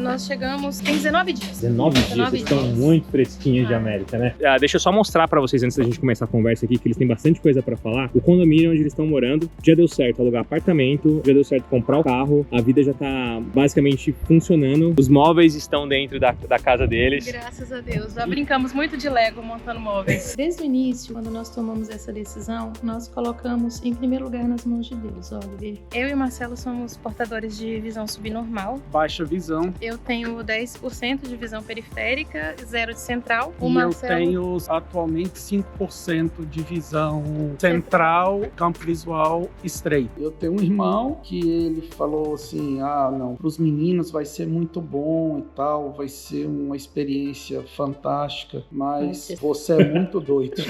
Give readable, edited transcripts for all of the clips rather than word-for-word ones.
Nós chegamos, tem 19 dias. 19 dias, vocês estão muito fresquinhos de América, né? Deixa eu só mostrar pra vocês, antes da gente começar a conversa aqui, que eles têm bastante coisa pra falar. O condomínio onde eles estão morando, já deu certo alugar apartamento, já deu certo comprar o carro, a vida já tá basicamente funcionando. Os móveis estão dentro da casa deles. Graças a Deus. Já brincamos muito de Lego montando móveis. Desde o início, quando nós tomamos essa decisão, nós colocamos em primeiro lugar nas mãos de Deus, Oliver. Eu e o Marcelo somos portadores de visão subnormal. Baixa visão. Eu tenho 10% de visão periférica, 0 de central. O E Marcelo... eu tenho atualmente 5% de visão central, campo visual estreito. Eu tenho um irmão que ele falou assim, não, para os meninos vai ser muito bom e tal, vai ser uma experiência fantástica, mas você é muito doido.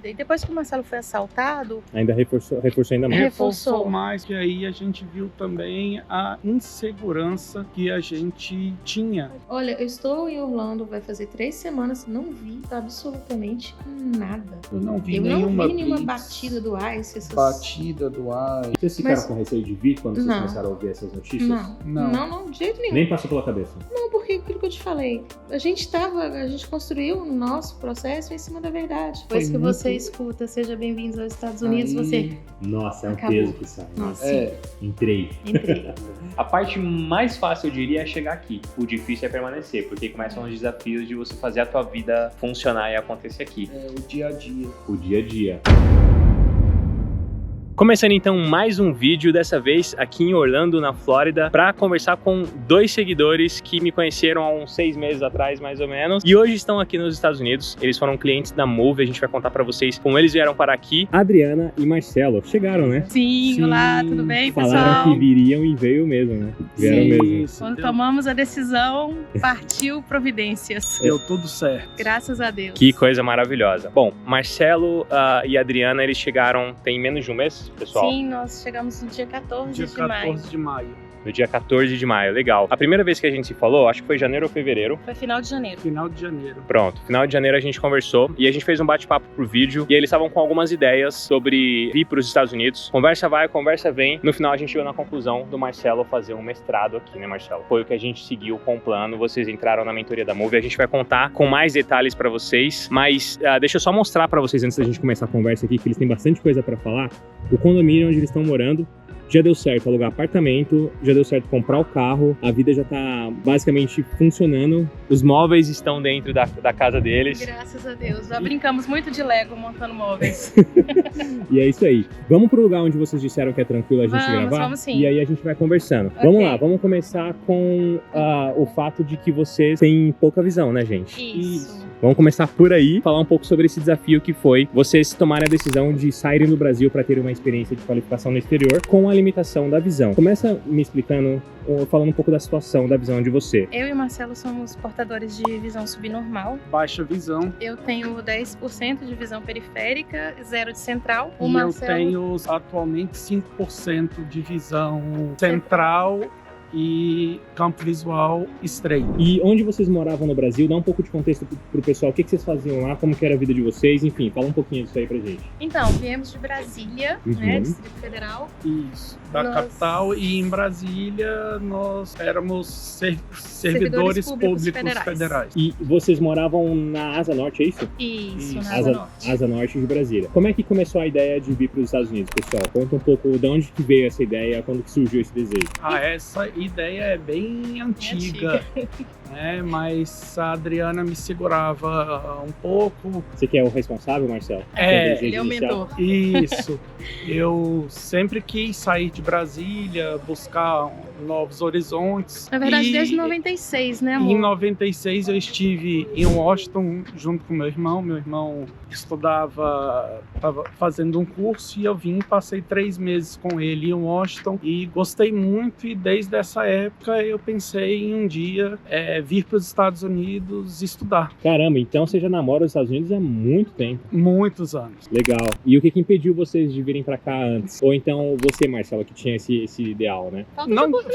E depois que o Marcelo foi assaltado... Ainda reforçou ainda mais. Reforçou mais, que aí a gente viu também a insegurança que a gente tinha. Olha, eu estou em Orlando, vai fazer 3 semanas, não vi absolutamente nada. Eu não vi nenhuma blitz, batida do ICE. batida do ICE. Vocês ficaram com receio de vir quando vocês começaram a ouvir essas notícias? Não, de jeito nenhum. Nem passou pela cabeça? Não, porque aquilo que eu te falei, a gente construiu o nosso processo em cima da verdade. Depois que você escuta, seja bem-vindos aos Estados Unidos, você... Nossa, é um acabou. peso que sai. Nossa, Entrei. A parte mais fácil, eu diria, é chegar aqui. O difícil é permanecer, porque começam os desafios de você fazer a tua vida funcionar e acontecer aqui. É o dia a dia. O dia a dia. Começando então mais um vídeo, dessa vez aqui em Orlando, na Flórida, para conversar com 2 seguidores que me conheceram há uns 6 meses atrás, mais ou menos, e hoje estão aqui nos Estados Unidos. Eles foram clientes da Move, a gente vai contar para vocês como eles vieram para aqui. Adriana e Marcelo chegaram, né? Sim, olá, tudo bem, pessoal? Falaram que viriam e veio mesmo, né? Vieram mesmo. Quando tomamos a decisão, partiu providências. Deu tudo certo. Graças a Deus. Que coisa maravilhosa. Bom, Marcelo e Adriana, eles chegaram tem menos de um mês, pessoal? Sim, nós chegamos no dia 14 Dia de maio. 14 de maio. No dia 14 de maio, legal. A primeira vez que a gente se falou, acho que foi janeiro ou fevereiro. Foi final de janeiro. Final de janeiro. Pronto, final de janeiro a gente conversou e a gente fez um bate-papo pro vídeo e eles estavam com algumas ideias sobre vir para os Estados Unidos. Conversa vai, conversa vem. No final a gente chegou na conclusão do Marcelo fazer um mestrado aqui, né, Marcelo? Foi o que a gente seguiu com o plano. Vocês entraram na mentoria da Move, a gente vai contar com mais detalhes para vocês, mas deixa eu só mostrar para vocês antes da gente começar a conversa aqui, que eles têm bastante coisa para falar. O condomínio onde eles estão morando, já deu certo alugar apartamento, já deu certo comprar o carro, a vida já tá basicamente funcionando. Os móveis estão dentro da casa deles. Graças a Deus. Já brincamos muito de Lego montando móveis. E é isso aí. Vamos pro lugar onde vocês disseram que é tranquilo a gente gravar? Vamos sim. E aí a gente vai conversando. Okay. Vamos lá, vamos começar com o fato de que vocês têm pouca visão, né, gente? Isso. Vamos começar por aí, falar um pouco sobre esse desafio que foi vocês tomarem a decisão de saírem do Brasil para ter uma experiência de qualificação no exterior com a limitação da visão. Começa me explicando, falando um pouco da situação da visão de você. Eu e o Marcelo somos portadores de visão subnormal. Baixa visão. Eu tenho 10% de visão periférica, 0 de central. O E Marcelo... eu tenho atualmente 5% de visão central e campo visual estreito. E onde vocês moravam no Brasil? Dá um pouco de contexto pro pessoal. O que vocês faziam lá? Como que era a vida de vocês? Enfim, fala um pouquinho disso aí pra gente. Então, viemos de Brasília, né, Distrito Federal. Isso, da capital. E em Brasília nós éramos servidores públicos federais. E vocês moravam na Asa Norte, é isso? Isso. Na Asa Norte. Asa Norte de Brasília. Como é que começou a ideia de vir para os Estados Unidos, pessoal? Conta um pouco de onde que veio essa ideia, quando que surgiu esse desejo. Essa ideia é bem antiga. Né? Mas a Adriana me segurava um pouco. Você que é o responsável, Marcelo? Ele é o mentor. Isso. Eu sempre quis sair de Brasília, buscar novos horizontes. Na verdade, desde 96, né, amor? Em 96 eu estive em Washington junto com meu irmão. Meu irmão estava fazendo um curso e eu vim, passei 3 meses com ele em Washington e gostei muito, e desde essa época eu pensei em um dia vir para os Estados Unidos estudar. Caramba, então você já namora os Estados Unidos há muito tempo. Muitos anos. Legal. E o que impediu vocês de virem para cá antes? Ou então você, Marcela, que tinha esse ideal, né?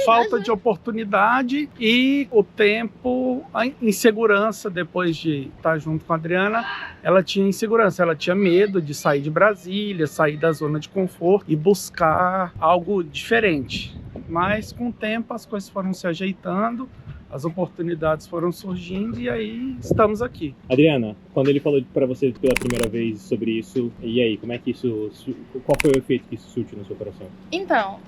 Falta de oportunidade e o tempo, a insegurança. Depois de estar junto com a Adriana, ela tinha insegurança, ela tinha medo de sair de Brasília, sair da zona de conforto e buscar algo diferente. Mas com o tempo as coisas foram se ajeitando. as oportunidades foram surgindo e aí estamos aqui. Adriana, quando ele falou para você pela primeira vez sobre isso, e aí, como é que isso, qual foi o efeito que isso surtiu no seu coração? Então,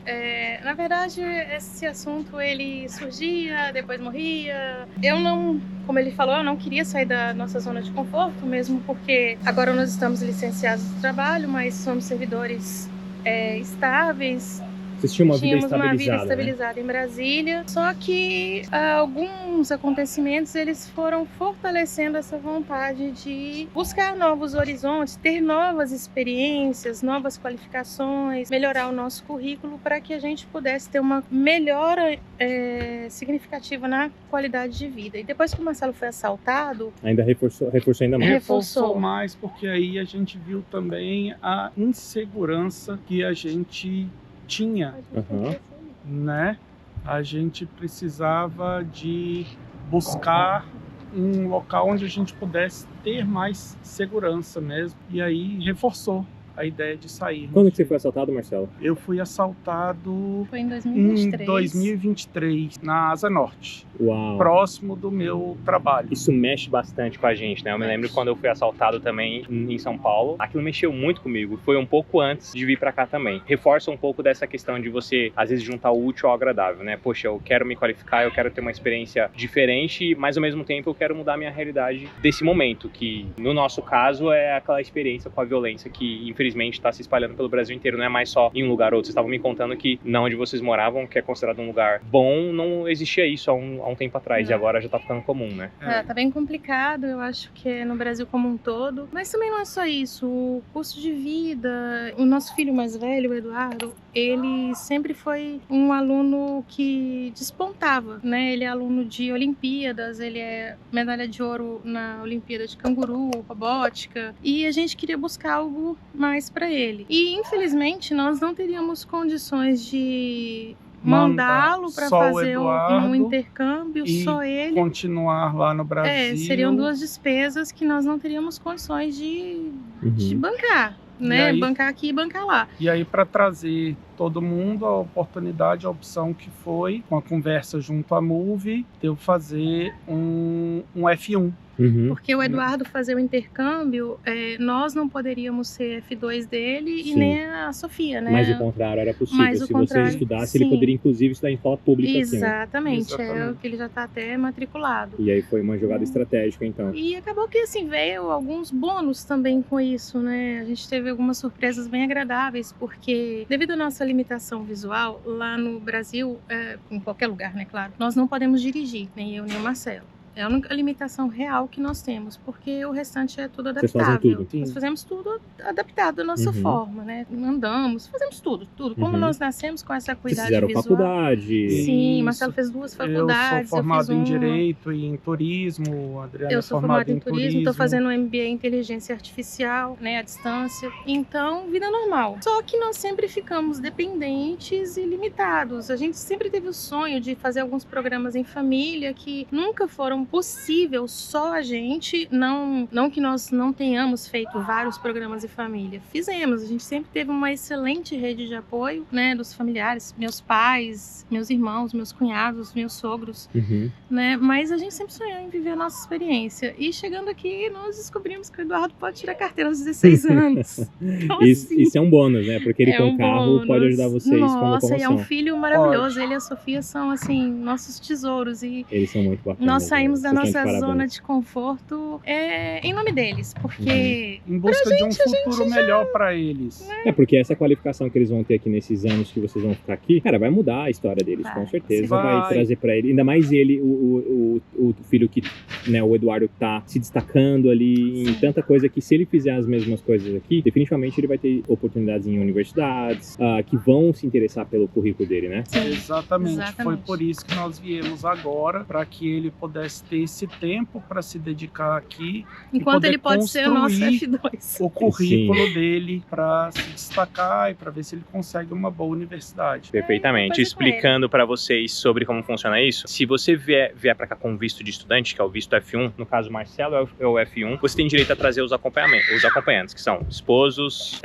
na verdade, esse assunto ele surgia, depois morria. Eu não, como ele falou, eu não queria sair da nossa zona de conforto, mesmo porque agora nós estamos licenciados do trabalho, mas somos servidores estáveis. Vocês tinham uma vida Tínhamos estabilizada, uma vida né? estabilizada em Brasília, só que alguns acontecimentos eles foram fortalecendo essa vontade de buscar novos horizontes, ter novas experiências, novas qualificações, melhorar o nosso currículo para que a gente pudesse ter uma melhora significativa na qualidade de vida. E depois que o Marcelo foi assaltado, Ainda reforçou ainda mais. Reforçou mais porque aí a gente viu também a insegurança que a gente tinha, né? A gente precisava de buscar um local onde a gente pudesse ter mais segurança mesmo. E aí reforçou a ideia de sair. Quando que você foi assaltado, Marcelo? Eu fui assaltado foi em em 2023. 2023, na Asa Norte, Uau! próximo do meu trabalho. Isso mexe bastante com a gente, né? Eu me lembro quando eu fui assaltado também em São Paulo. Aquilo mexeu muito comigo. Foi um pouco antes de vir pra cá também. Reforça um pouco dessa questão de você, às vezes, juntar o útil ao agradável, né? Poxa, eu quero me qualificar, eu quero ter uma experiência diferente, mas ao mesmo tempo eu quero mudar a minha realidade desse momento, que no nosso caso é aquela experiência com a violência que, infelizmente, está se espalhando pelo Brasil inteiro. Não é mais só em um lugar ou outro. Vocês estavam me contando que na onde vocês moravam, que é considerado um lugar bom, não existia isso há um tempo atrás. E agora já tá ficando comum, né? Tá bem complicado, eu acho que é no Brasil como um todo. Mas também não é só isso. O custo de vida, o nosso filho mais velho, o Eduardo, ele sempre foi um aluno que despontava, né? Ele é aluno de Olimpíadas, ele é medalha de ouro na Olimpíada de Canguru, robótica. E a gente queria buscar algo mais para ele. E infelizmente nós não teríamos condições de mandá-lo para fazer um intercâmbio, só ele. Continuar lá no Brasil. Seriam duas despesas que nós não teríamos condições de bancar, né? Aí, bancar aqui e bancar lá. E aí, para trazer todo mundo, a oportunidade, a opção que foi, com a conversa junto à Move, eu fazer um F1. Porque o Eduardo fazer o intercâmbio, nós não poderíamos ser F2 dele Sim. e nem a Sofia, né? Mas o contrário era possível. Se você estudasse, ele poderia inclusive estudar em escola pública. Exatamente, aqui, né? é o que ele já está até matriculado. E aí foi uma jogada estratégica, então. E acabou que assim, veio alguns bônus também com isso, né? A gente teve algumas surpresas bem agradáveis, porque devido à nossa limitação visual, lá no Brasil, em qualquer lugar, né, claro, nós não podemos dirigir, nem eu nem o Marcelo. É a única limitação real que nós temos, porque o restante é tudo adaptável. Vocês fazem tudo? Nós fazemos tudo adaptado à nossa forma, né? Andamos, fazemos tudo. Como nós nascemos com essa acuidade visual. visual. Faculdade. Sim, Marcelo fez 2 faculdades. Eu sou formado em Direito e em Turismo, a Adriana eu sou formada em Turismo, estou fazendo um MBA em Inteligência Artificial, né, à distância. Então, vida normal. Só que nós sempre ficamos dependentes e limitados. A gente sempre teve o sonho de fazer alguns programas em família que nunca foram possível só a gente, não que nós não tenhamos feito vários programas em família. Fizemos, a gente sempre teve uma excelente rede de apoio, né, dos familiares, meus pais, meus irmãos, meus cunhados, meus sogros, né, mas a gente sempre sonhou em viver a nossa experiência. E chegando aqui, nós descobrimos que o Eduardo pode tirar carteira aos 16 anos. Então, assim, isso é um bônus, né, porque ele com carro bônus. pode ajudar vocês com a locomoção. Nossa, e é um filho maravilhoso. Ele e a Sofia são, assim, nossos tesouros. E eles são muito bacanas. nós saímos da nossa de zona de conforto em nome deles, porque em busca de um futuro melhor para eles. É porque essa qualificação que eles vão ter aqui nesses anos que vocês vão ficar aqui, cara, vai mudar a história deles, com certeza. Vai trazer para ele, ainda mais ele, o filho que, né, o Eduardo tá se destacando ali em tanta coisa que, se ele fizer as mesmas coisas aqui, definitivamente ele vai ter oportunidades em universidades que vão se interessar pelo currículo dele, né? Sim, Exatamente. Foi por isso que nós viemos agora, para que ele pudesse ter esse tempo para se dedicar aqui. Enquanto ele pode ser o nosso F2. O currículo dele para se destacar e para ver se ele consegue uma boa universidade. Perfeitamente. Explicando para vocês sobre como funciona isso, se você vier para cá com visto de estudante, que é o visto F1, no caso Marcelo é o F1, você tem direito a trazer os acompanhantes, que são esposas,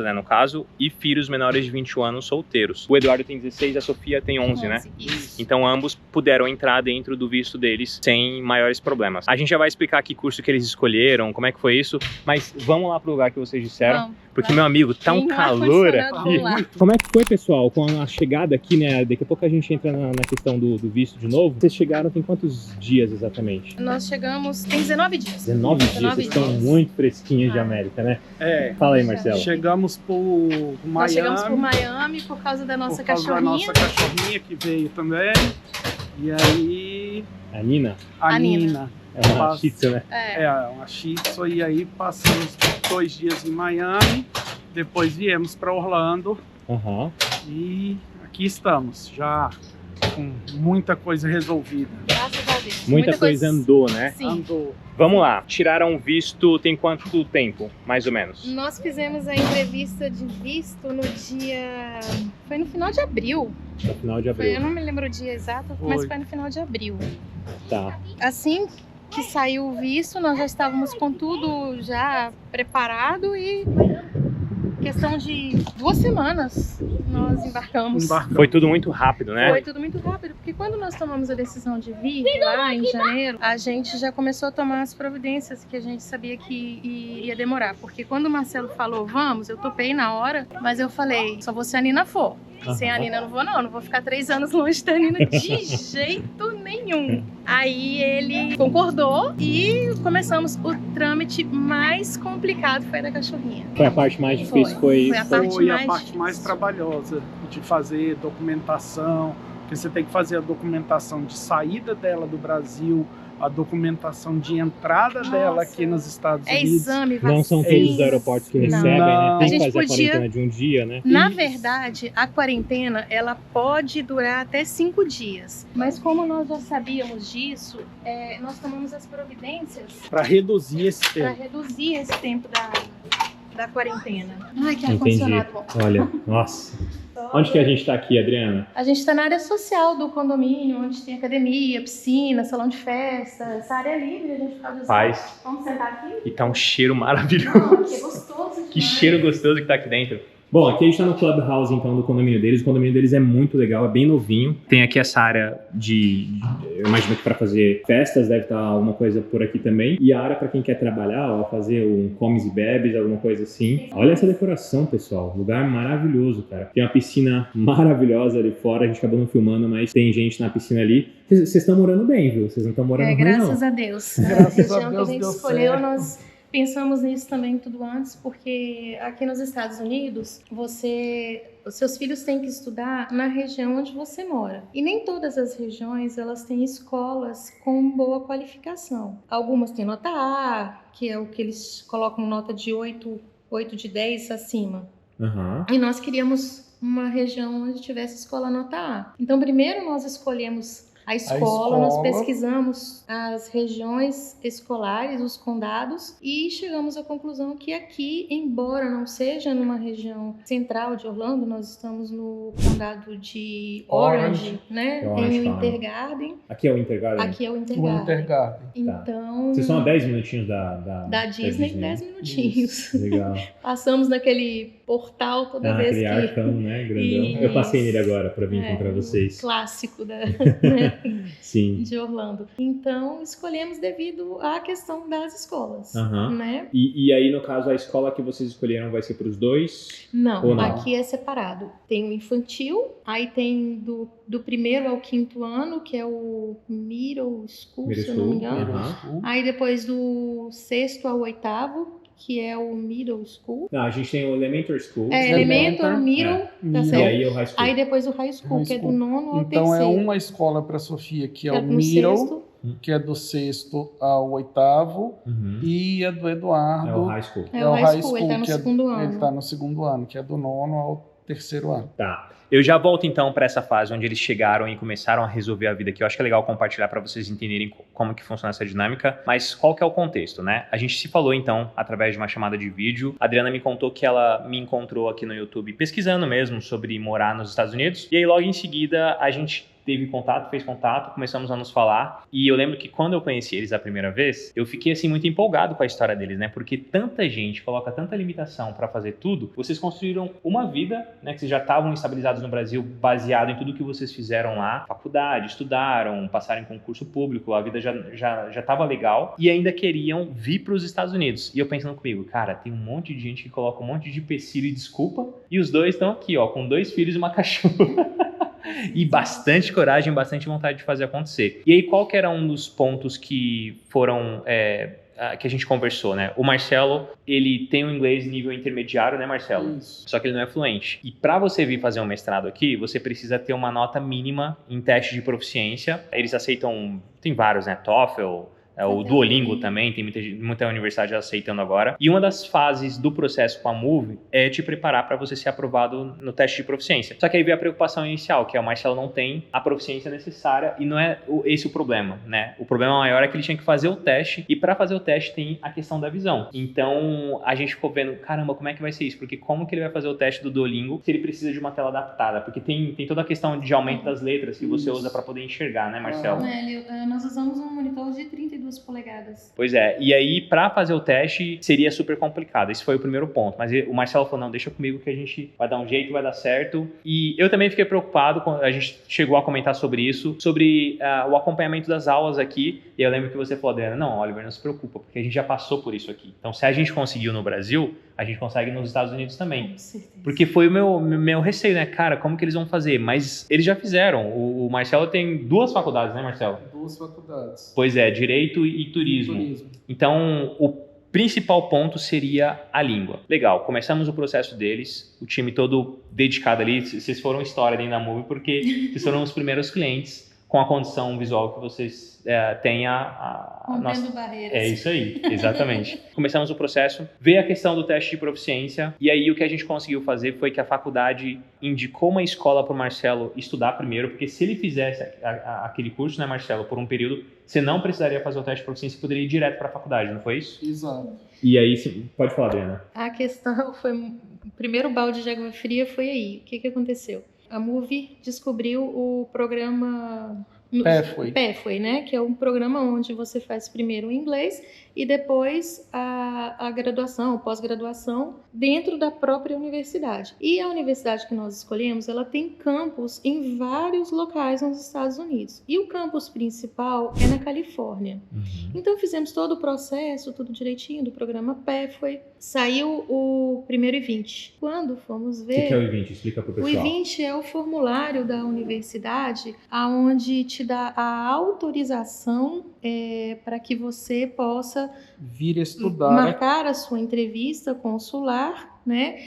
né, no caso, e filhos menores de 21 anos solteiros. O Eduardo tem 16, a Sofia tem 11, né? Isso. Então ambos puderam entrar dentro do visto deles sem maiores problemas. A gente já vai explicar que curso que eles escolheram, como é que foi isso, mas vamos lá pro lugar que vocês disseram, porque, meu amigo, tá um calor aqui. Como é que foi, pessoal, com a chegada aqui, né? Daqui a pouco a gente entra na questão do visto de novo. Vocês chegaram tem quantos dias exatamente? Nós chegamos tem 19 dias. 19 dias? Vocês estão muito fresquinhos de América, né? Fala aí, Marcelo. Chegamos por Miami. Nós chegamos por Miami por causa da nossa cachorrinha. Da nossa cachorrinha que veio também. E aí... A Nina? A Nina. É uma Shih Tzu, né? É uma Shih Tzu. E aí passamos 2 dias em Miami. Depois viemos para Orlando. E aqui estamos, já com muita coisa resolvida. Graças a Deus. Muita coisa andou, né? Sim. Andou. Vamos lá. Tiraram visto tem quanto tempo, mais ou menos? Nós fizemos a entrevista de visto no dia... Foi no final de abril. No final de abril. Eu não me lembro o dia exato, mas foi no final de abril. Tá. Assim que saiu o visto, nós já estávamos com tudo já preparado e... questão de 2 semanas nós embarcamos. Foi tudo muito rápido, né? Foi tudo muito rápido, porque quando nós tomamos a decisão de vir lá em janeiro, a gente já começou a tomar as providências que a gente sabia que ia demorar. Porque quando o Marcelo falou, vamos, eu topei na hora, mas eu falei, só vou se a Nina for. Sem a Nina eu não vou ficar 3 anos longe da Nina de jeito nenhum. Aí ele concordou e começamos o trâmite mais complicado, foi da cachorrinha. Foi a parte mais difícil, foi a parte mais trabalhosa de fazer documentação, porque você tem que fazer a documentação de saída dela do Brasil, a documentação de entrada dela aqui nos Estados Unidos. Exame, vacina. Não são todos os aeroportos que recebem, né? Tem que fazer a quarentena de um dia, né? Na verdade, a quarentena, ela pode durar até 5 dias. Mas como nós já sabíamos disso, nós tomamos as providências... para reduzir esse tempo. Para reduzir esse tempo da quarentena. Ai, que Entendi. ar-condicionado bom. Olha, nossa. Onde que a gente tá aqui, Adriana? A gente tá na área social do condomínio, onde tem academia, piscina, salão de festa. Essa área é livre, a gente pode usar. Vamos sentar aqui? E tá um cheiro maravilhoso. Não, que gostoso. Que cheiro gostoso que tá aqui dentro. Bom, aqui a gente tá no Clubhouse, então, do condomínio deles. O condomínio deles é muito legal, é bem novinho. Tem aqui essa área eu imagino que para fazer festas deve estar alguma coisa por aqui também. E a área para quem quer trabalhar, ó, fazer um comes e bebes, alguma coisa assim. Olha essa decoração, pessoal. Lugar maravilhoso, cara. Tem uma piscina maravilhosa ali fora. A gente acabou não filmando, mas tem gente na piscina ali. Vocês estão morando bem, viu? Vocês não estão morando ruim, não. Graças a Deus. Graças a Deus que a gente deu escolheu, certo. nós pensamos nisso também tudo antes, porque aqui nos Estados Unidos, os seus filhos têm que estudar na região onde você mora. E nem todas as regiões, elas têm escolas com boa qualificação. Algumas têm nota A, que é o que eles colocam nota de 8 de 10 acima. E nós queríamos uma região onde tivesse escola nota A. Então, primeiro nós escolhemos a escola, nós pesquisamos as regiões escolares, os condados, e chegamos à conclusão que aqui, embora não seja numa região central de Orlando, nós estamos no condado de Orange, né? Em Winter Garden. Aqui é o Winter Garden? Aqui é o Winter Garden. Então... Vocês são a 10 minutinhos da Disney, 10 minutinhos. Isso. Legal. Passamos naquele portal toda vez que... Aquele arcão, né? Grandão. Eu passei nele agora para vir encontrar vocês. Clássico Sim. de Orlando. Então, escolhemos devido à questão das escolas, né? E aí, no caso, a escola que vocês escolheram vai ser para os dois? Não, aqui é separado. Tem o infantil, aí tem do 1º ao 5º ano, que é o Middle School, se eu não me engano. Aí depois do 6º ao 8º, que é o Middle School. Não, a gente tem o Elementary School. Elementary, Middle, tá certo. E aí o High School. Aí depois o High School, que é do 9º ao 3º. Então é uma escola para a Sofia, que é o Middle, que é do 6º ao 8º, e a do Eduardo é o High School. É o High School, ele tá no que 2º ano. Ele tá no 2º ano, que é do 9º ao terceiro ano. Tá. Eu já volto então para essa fase onde eles chegaram e começaram a resolver a vida, que eu acho que é legal compartilhar para vocês entenderem como que funciona essa dinâmica, mas qual que é o contexto, né? A gente se falou então através de uma chamada de vídeo. A Adriana me contou que ela me encontrou aqui no YouTube pesquisando mesmo sobre morar nos Estados Unidos, e aí logo em seguida a gente teve contato, fez contato, começamos a nos falar, e eu lembro que quando eu conheci eles a primeira vez, eu fiquei assim muito empolgado com a história deles, né? Porque tanta gente coloca tanta limitação para fazer tudo. Vocês construíram uma vida, né, que vocês já estavam estabilizados no Brasil, baseado em tudo que vocês fizeram lá, faculdade, estudaram, passaram em concurso público, a vida já estava legal, e ainda queriam vir para os Estados Unidos. E eu pensando comigo, cara, tem um monte de gente que coloca um monte de empecilho e desculpa, e os dois estão aqui, ó, com 2 filhos e uma cachorra. E bastante coragem, bastante vontade de fazer acontecer. E aí, qual que era um dos pontos que foram... que a gente conversou, né? O Marcelo, ele tem um inglês nível intermediário, né, Marcelo? Isso. Só que ele não é fluente. E para você vir fazer um mestrado aqui, você precisa ter uma nota mínima em teste de proficiência. Eles aceitam... Tem vários, né? TOEFL... o Duolingo também, tem muita universidade aceitando agora. E uma das fases do processo com a Move é te preparar para você ser aprovado no teste de proficiência. Só que aí veio a preocupação inicial, que é o Marcelo não tem a proficiência necessária, e não é esse o problema, né? O problema maior é que ele tinha que fazer o teste, e para fazer o teste tem a questão da visão. Então a gente ficou vendo, caramba, como é que vai ser isso? Porque como que ele vai fazer o teste do Duolingo se ele precisa de uma tela adaptada? Porque tem toda a questão de aumento das letras que você usa para poder enxergar, né, Marcelo? Nós usamos um monitor de 32 polegadas. Pois é, e aí para fazer o teste seria super complicado, esse foi o primeiro ponto, mas o Marcelo falou, não, deixa comigo que a gente vai dar um jeito, vai dar certo, e eu também fiquei preocupado, a gente chegou a comentar sobre isso, sobre o acompanhamento das aulas aqui, e eu lembro que você falou, Adriana, não, Oliver, não se preocupa, porque a gente já passou por isso aqui, então se a gente conseguiu no Brasil, a gente consegue nos Estados Unidos também. Com certeza. Porque foi o meu receio, né? Cara, como que eles vão fazer? Mas eles já fizeram. O Marcelo tem 2 faculdades, né, Marcelo? 2 faculdades. Pois é, Direito e Turismo. Então, o principal ponto seria a língua. Legal, começamos o processo deles, o time todo dedicado ali. Vocês foram história dentro da Move porque vocês foram os primeiros clientes com a condição visual que vocês têm Rompendo barreiras. É isso aí, exatamente. Começamos o processo, veio a questão do teste de proficiência, e aí o que a gente conseguiu fazer foi que a faculdade indicou uma escola para o Marcelo estudar primeiro, porque se ele fizesse aquele curso, né, Marcelo, por um período, você não precisaria fazer o teste de proficiência e poderia ir direto para a faculdade, não foi isso? Exato. E aí, pode falar, Adriana. A questão foi... O primeiro balde de água fria foi aí. O que aconteceu? A Move descobriu o programa... Pathway, né? Que é um programa onde você faz primeiro o inglês e depois a graduação, pós-graduação, dentro da própria universidade. E a universidade que nós escolhemos, ela tem campus em vários locais nos Estados Unidos. E o campus principal é na Califórnia. Então fizemos todo o processo, tudo direitinho, do programa Pathway. Saiu o primeiro I-20. Quando fomos ver... O que é o I-20? Explica para o pessoal. O I-20 é o formulário da universidade onde te dá a autorização para que você possa vir estudar, marcar a sua entrevista consular, né?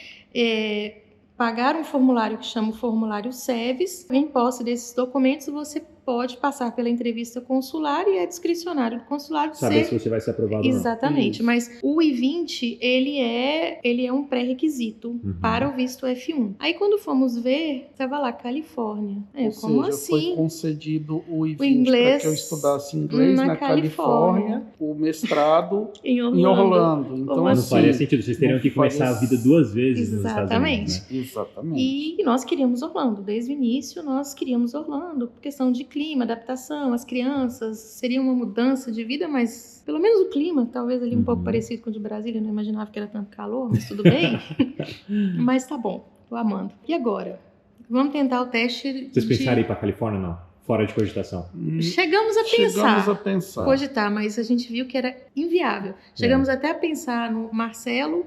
Pagar um formulário que chama o formulário SEVES. Em posse desses documentos, você pode passar pela entrevista consular e é discricionário do consulado saber se você vai ser aprovado ou não. Exatamente, mas o I-20, ele é um pré-requisito para o visto F1. Aí quando fomos ver, estava lá, Califórnia. Como seja, assim? Foi concedido o I-20 para que eu estudasse inglês na Califórnia, o mestrado em Orlando. Então, não faria sentido, vocês teriam que começar a vida 2 vezes nos Estados Unidos, né? Exatamente. E nós queríamos Orlando, desde o início nós queríamos Orlando, por questão de clima, adaptação, as crianças, seria uma mudança de vida, mas pelo menos o clima, talvez ali um pouco parecido com o de Brasília, eu não imaginava que era tanto calor, mas tudo bem. Mas tá bom, tô amando. E agora? Vamos tentar o teste Vocês pensaram em ir pra Califórnia ou não? Fora de cogitação? Chegamos a pensar. Cogitar, mas a gente viu que era inviável. Chegamos até a pensar no Marcelo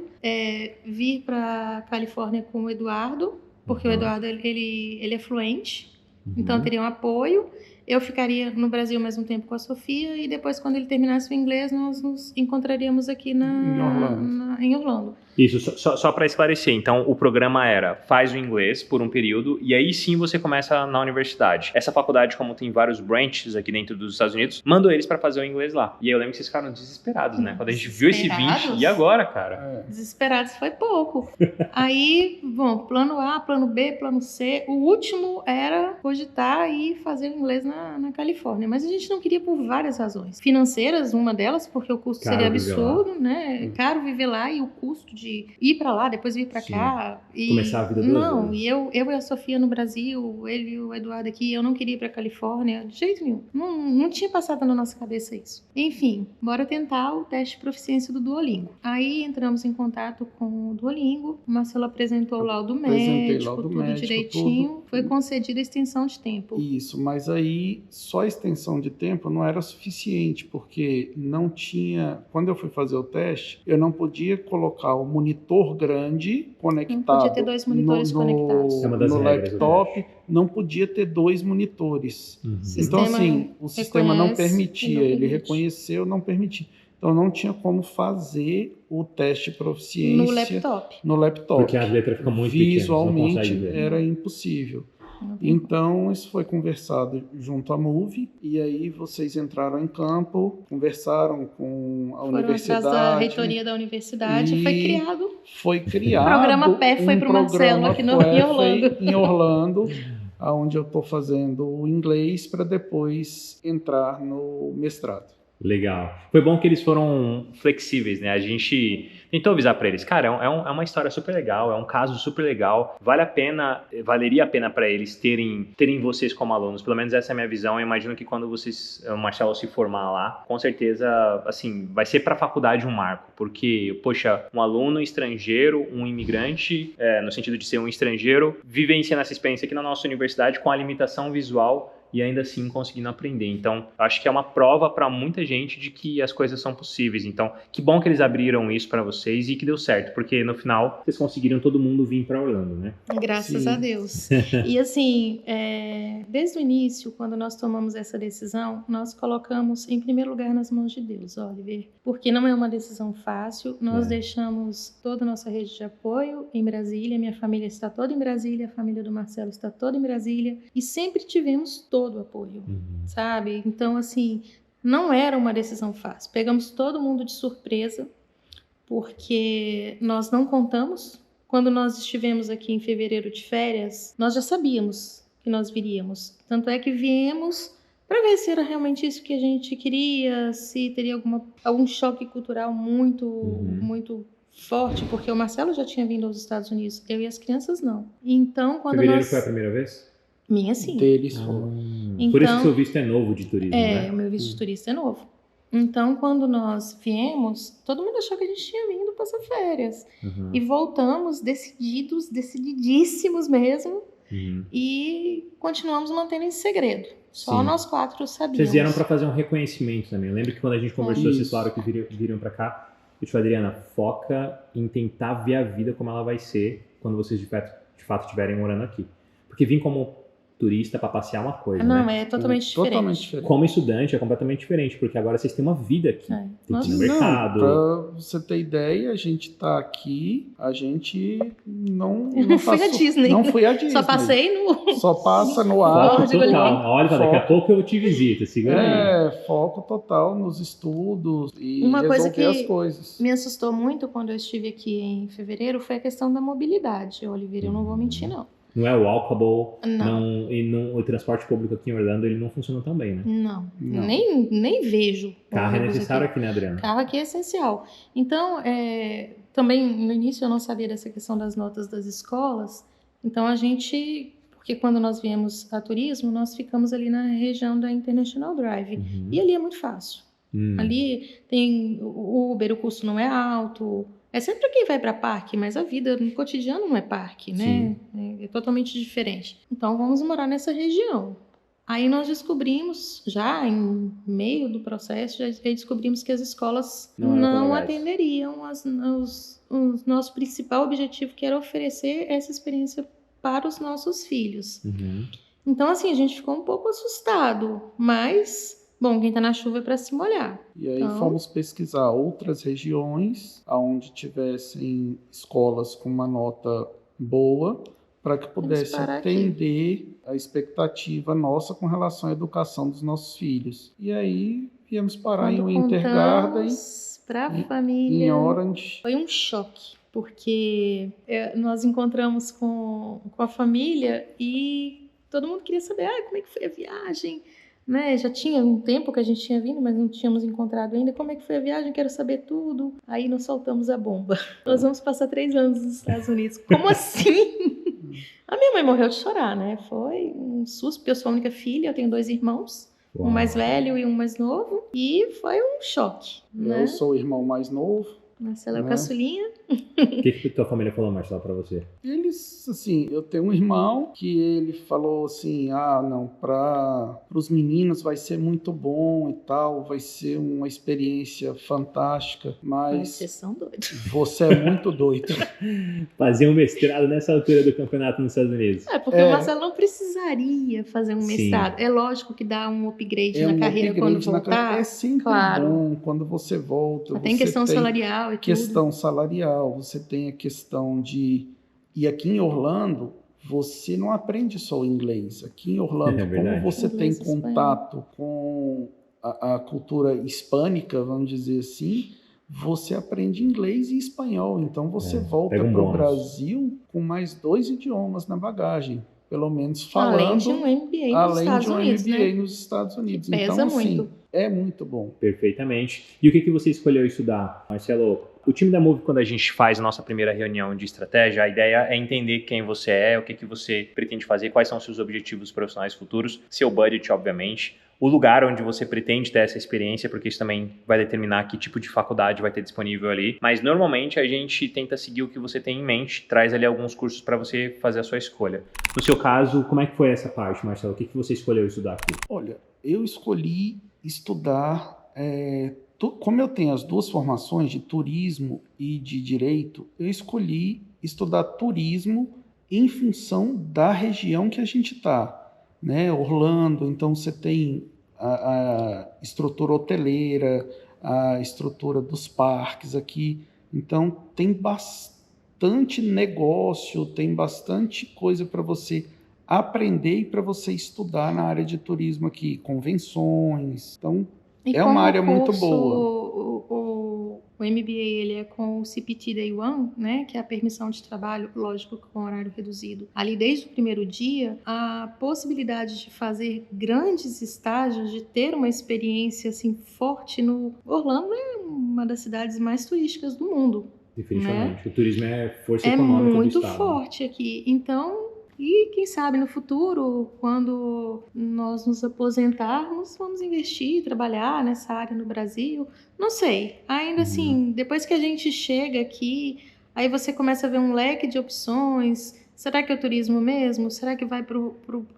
vir para Califórnia com o Eduardo, porque o Eduardo ele é fluente. Então teria um apoio. Eu ficaria no Brasil mais um tempo com a Sofia e depois, quando ele terminasse o inglês, nós nos encontraríamos aqui em Orlando. Isso, só para esclarecer, então o programa era faz o inglês por um período e aí sim você começa na universidade. Essa faculdade, como tem vários branches aqui dentro dos Estados Unidos, mandou eles para fazer o inglês lá. E aí eu lembro que vocês ficaram desesperados, né? Quando a gente viu esse 20, e agora, cara? Desesperados foi pouco. Aí, bom, plano A, plano B, plano C. O último era cogitar e fazer o inglês na Califórnia. Mas a gente não queria por várias razões. Financeiras, uma delas, porque o custo seria absurdo, né? Caro viver lá e o custo de ir pra lá, depois vir pra cá. E... começar a vida duas Não, vezes. e eu e a Sofia no Brasil, ele e o Eduardo aqui, eu não queria ir pra Califórnia de jeito nenhum. Não tinha passado na nossa cabeça isso. Enfim, bora tentar o teste de proficiência do Duolingo. Aí entramos em contato com o Duolingo, o Marcelo apresentou o laudo médico, tudo direitinho. Foi concedida a extensão de tempo. Isso, mas aí só a extensão de tempo não era suficiente, porque não tinha... Quando eu fui fazer o teste, eu não podia colocar o monitor grande conectado. Não podia ter dois monitores conectados. É uma das no regras do laptop, não podia ter dois monitores. Então, assim, o sistema não permitia, ele reconheceu, não permitia. Então, não tinha como fazer o teste de proficiência no laptop. Porque a letra fica muito visualmente pequena, você não consegue ver. era impossível. Então, isso foi conversado junto à MUVI, e aí vocês entraram em campo, conversaram com a universidade. Foram atrás da reitoria da universidade, foi criado. O programa PE foi para o Marcelo aqui em Orlando. Em Orlando, onde eu estou fazendo o inglês para depois entrar no mestrado. Legal. Foi bom que eles foram flexíveis, né? A gente tentou avisar pra eles, cara, é uma história super legal, é um caso super legal, valeria a pena pra eles terem vocês como alunos, pelo menos essa é a minha visão. Eu imagino que quando o Marcelo se formar lá, com certeza, assim, vai ser pra faculdade um marco, porque, poxa, um aluno estrangeiro, um imigrante, no sentido de ser um estrangeiro, vivenciando essa experiência aqui na nossa universidade com a limitação visual e ainda assim conseguindo aprender. Então, acho que é uma prova para muita gente de que as coisas são possíveis. Então, que bom que eles abriram isso para vocês e que deu certo, porque no final vocês conseguiram todo mundo vir para Orlando, né? Graças a Deus. E assim, desde o início, quando nós tomamos essa decisão, nós colocamos em primeiro lugar nas mãos de Deus, Oliver, porque não é uma decisão fácil. Nós deixamos toda a nossa rede de apoio em Brasília, minha família está toda em Brasília, a família do Marcelo está toda em Brasília, e sempre tivemos todo o apoio, sabe? Então, assim, não era uma decisão fácil. Pegamos todo mundo de surpresa, porque nós não contamos. Quando nós estivemos aqui em fevereiro de férias, nós já sabíamos que nós viríamos. Tanto é que viemos para ver se era realmente isso que a gente queria, se teria algum choque cultural muito forte, porque o Marcelo já tinha vindo aos Estados Unidos, eu e as crianças não. Então, quando fevereiro foi a primeira vez? Minha, sim. Deles foram. Então, por isso que o seu visto é novo de turismo, né? O meu visto de turista é novo. Então, quando nós viemos, todo mundo achou que a gente tinha vindo passar férias. E voltamos decididíssimos mesmo, e continuamos mantendo esse segredo. Só nós quatro sabíamos. Vocês vieram para fazer um reconhecimento também. Eu lembro que quando a gente conversou, vocês falaram que viriam para cá. Eu te falei, Adriana, foca em tentar ver a vida como ela vai ser quando vocês de fato estiverem morando aqui. Porque vir como turista para passear é uma coisa, não, né? é totalmente diferente. Como estudante é completamente diferente, porque agora vocês têm uma vida aqui. Tem que ir no mercado. Pra você ter ideia, a gente tá aqui, a gente não fui à Disney. Não fui à Disney. Só passei Só passa no ar. Foco total. Olha, daqui a pouco eu te visito, segura aí. Foco total nos estudos e uma coisa que as coisas. Me assustou muito quando eu estive aqui em fevereiro foi a questão da mobilidade, Oliveira. Eu não vou mentir, não. Não é walkable, o transporte público aqui em Orlando ele não funciona tão bem, né? Não. Nem vejo. Carro é necessário aqui, né, Adriana? Carro aqui é essencial. Então, também no início eu não sabia dessa questão das notas das escolas, então porque quando nós viemos a turismo, nós ficamos ali na região da International Drive, e ali é muito fácil. Ali tem o Uber, o custo não é alto. É sempre quem vai para parque, mas a vida no cotidiano não é parque, né? É totalmente diferente. Então, vamos morar nessa região. Aí nós descobrimos, já em meio do processo, já descobrimos que as escolas não atenderiam o nosso principal objetivo, que era oferecer essa experiência para os nossos filhos. Então, assim, a gente ficou um pouco assustado, mas Bom, quem tá na chuva é para se molhar. E aí Então- fomos pesquisar outras regiões onde tivessem escolas com uma nota boa, para que pudesse parar aqui. atender a expectativa nossa com relação à educação dos nossos filhos. E aí viemos parar em Quando Winter Garden, para a em família, Orange. foi um choque, porque nós encontramos com a família e todo mundo queria saber, como é que foi a viagem, né? Já tinha um tempo que a gente tinha vindo, mas não tínhamos encontrado ainda. Como é que foi a viagem? Quero saber tudo. Aí nós soltamos a bomba. Nós vamos passar 3 anos nos Estados Unidos. Como assim? A minha mãe morreu de chorar, né? Foi um susto, porque eu sou a única filha, eu tenho 2 irmãos. Uau. Um mais velho e um mais novo. E foi um choque, né? Eu sou o irmão mais novo. Marcelo é o né? caçulinha. O que tua família falou, Marcelo, pra você? Eles, assim, eu tenho um irmão que ele falou assim, não, para os meninos vai ser muito bom e tal, vai ser uma experiência fantástica, Mas vocês mas são doidos. você é muito doido. Fazer um mestrado nessa altura do campeonato nos Estados Unidos. Porque o Marcelo não precisaria fazer um Sim. mestrado. É lógico que dá um upgrade É na um carreira upgrade quando na voltar. carreira. É sempre claro. bom quando você volta. Tem você questão tem salarial e tudo. questão salarial, você tem a questão de... E aqui em Orlando, você não aprende só o inglês. Aqui em Orlando, É verdade. como você tem Inglês e espanhol. contato com a cultura hispânica, vamos dizer assim, você aprende inglês e espanhol. Então você volta pega um para o bônus. Brasil com mais 2 idiomas na bagagem. Pelo menos Além falando... de um MBA nos Além Estados de um Unidos, MBA né? nos Estados Unidos. Que pesa Então, assim, muito. é muito bom. Perfeitamente. E o que você escolheu estudar, Marcelo? O time da Move, quando a gente faz a nossa primeira reunião de estratégia, a ideia é entender quem você é, o que você pretende fazer, quais são os seus objetivos profissionais futuros, seu budget, obviamente, o lugar onde você pretende ter essa experiência, porque isso também vai determinar que tipo de faculdade vai ter disponível ali. Mas, normalmente, a gente tenta seguir o que você tem em mente, traz ali alguns cursos para você fazer a sua escolha. No seu caso, como é que foi essa parte, Marcelo? O que você escolheu estudar aqui? Olha, eu escolhi estudar... como eu tenho as 2 formações de turismo e de direito, eu escolhi estudar turismo em função da região que a gente está, né? Orlando, então você tem a estrutura hoteleira, a estrutura dos parques aqui, então tem bastante negócio, tem bastante coisa para você aprender e para você estudar na área de turismo aqui, convenções, então... E É uma como área o muito curso, boa. O MBA ele é com o CPT Day One, né, que é a permissão de trabalho, lógico, com horário reduzido. Ali, desde o primeiro dia, a possibilidade de fazer grandes estágios, de ter uma experiência assim forte no... Orlando é uma das cidades mais turísticas do mundo. Definitivamente. O turismo é força É econômica do muito estado. forte aqui. Então... E quem sabe no futuro, quando nós nos aposentarmos, vamos investir, trabalhar nessa área no Brasil. Não sei. Ainda assim, depois que a gente chega aqui, aí você começa a ver um leque de opções. Será que é o turismo mesmo? Será que vai pro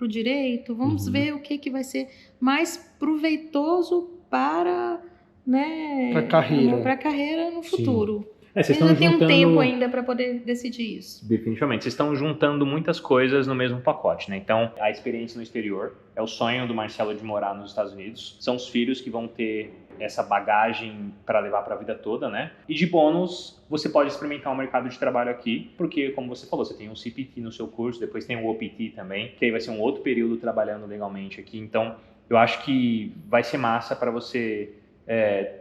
direito? Vamos ver o que vai ser mais proveitoso para, né, Para a carreira no futuro. Vocês Ainda estão tem juntando... um tempo ainda para poder decidir isso. Definitivamente, vocês estão juntando muitas coisas no mesmo pacote, né? Então, a experiência no exterior é o sonho do Marcelo de morar nos Estados Unidos. São os filhos que vão ter essa bagagem para levar para a vida toda, né? E de bônus, você pode experimentar o mercado de trabalho aqui, porque, como você falou, você tem um CPT no seu curso, depois tem o OPT também, que aí vai ser um outro período trabalhando legalmente aqui. Então, eu acho que vai ser massa para você...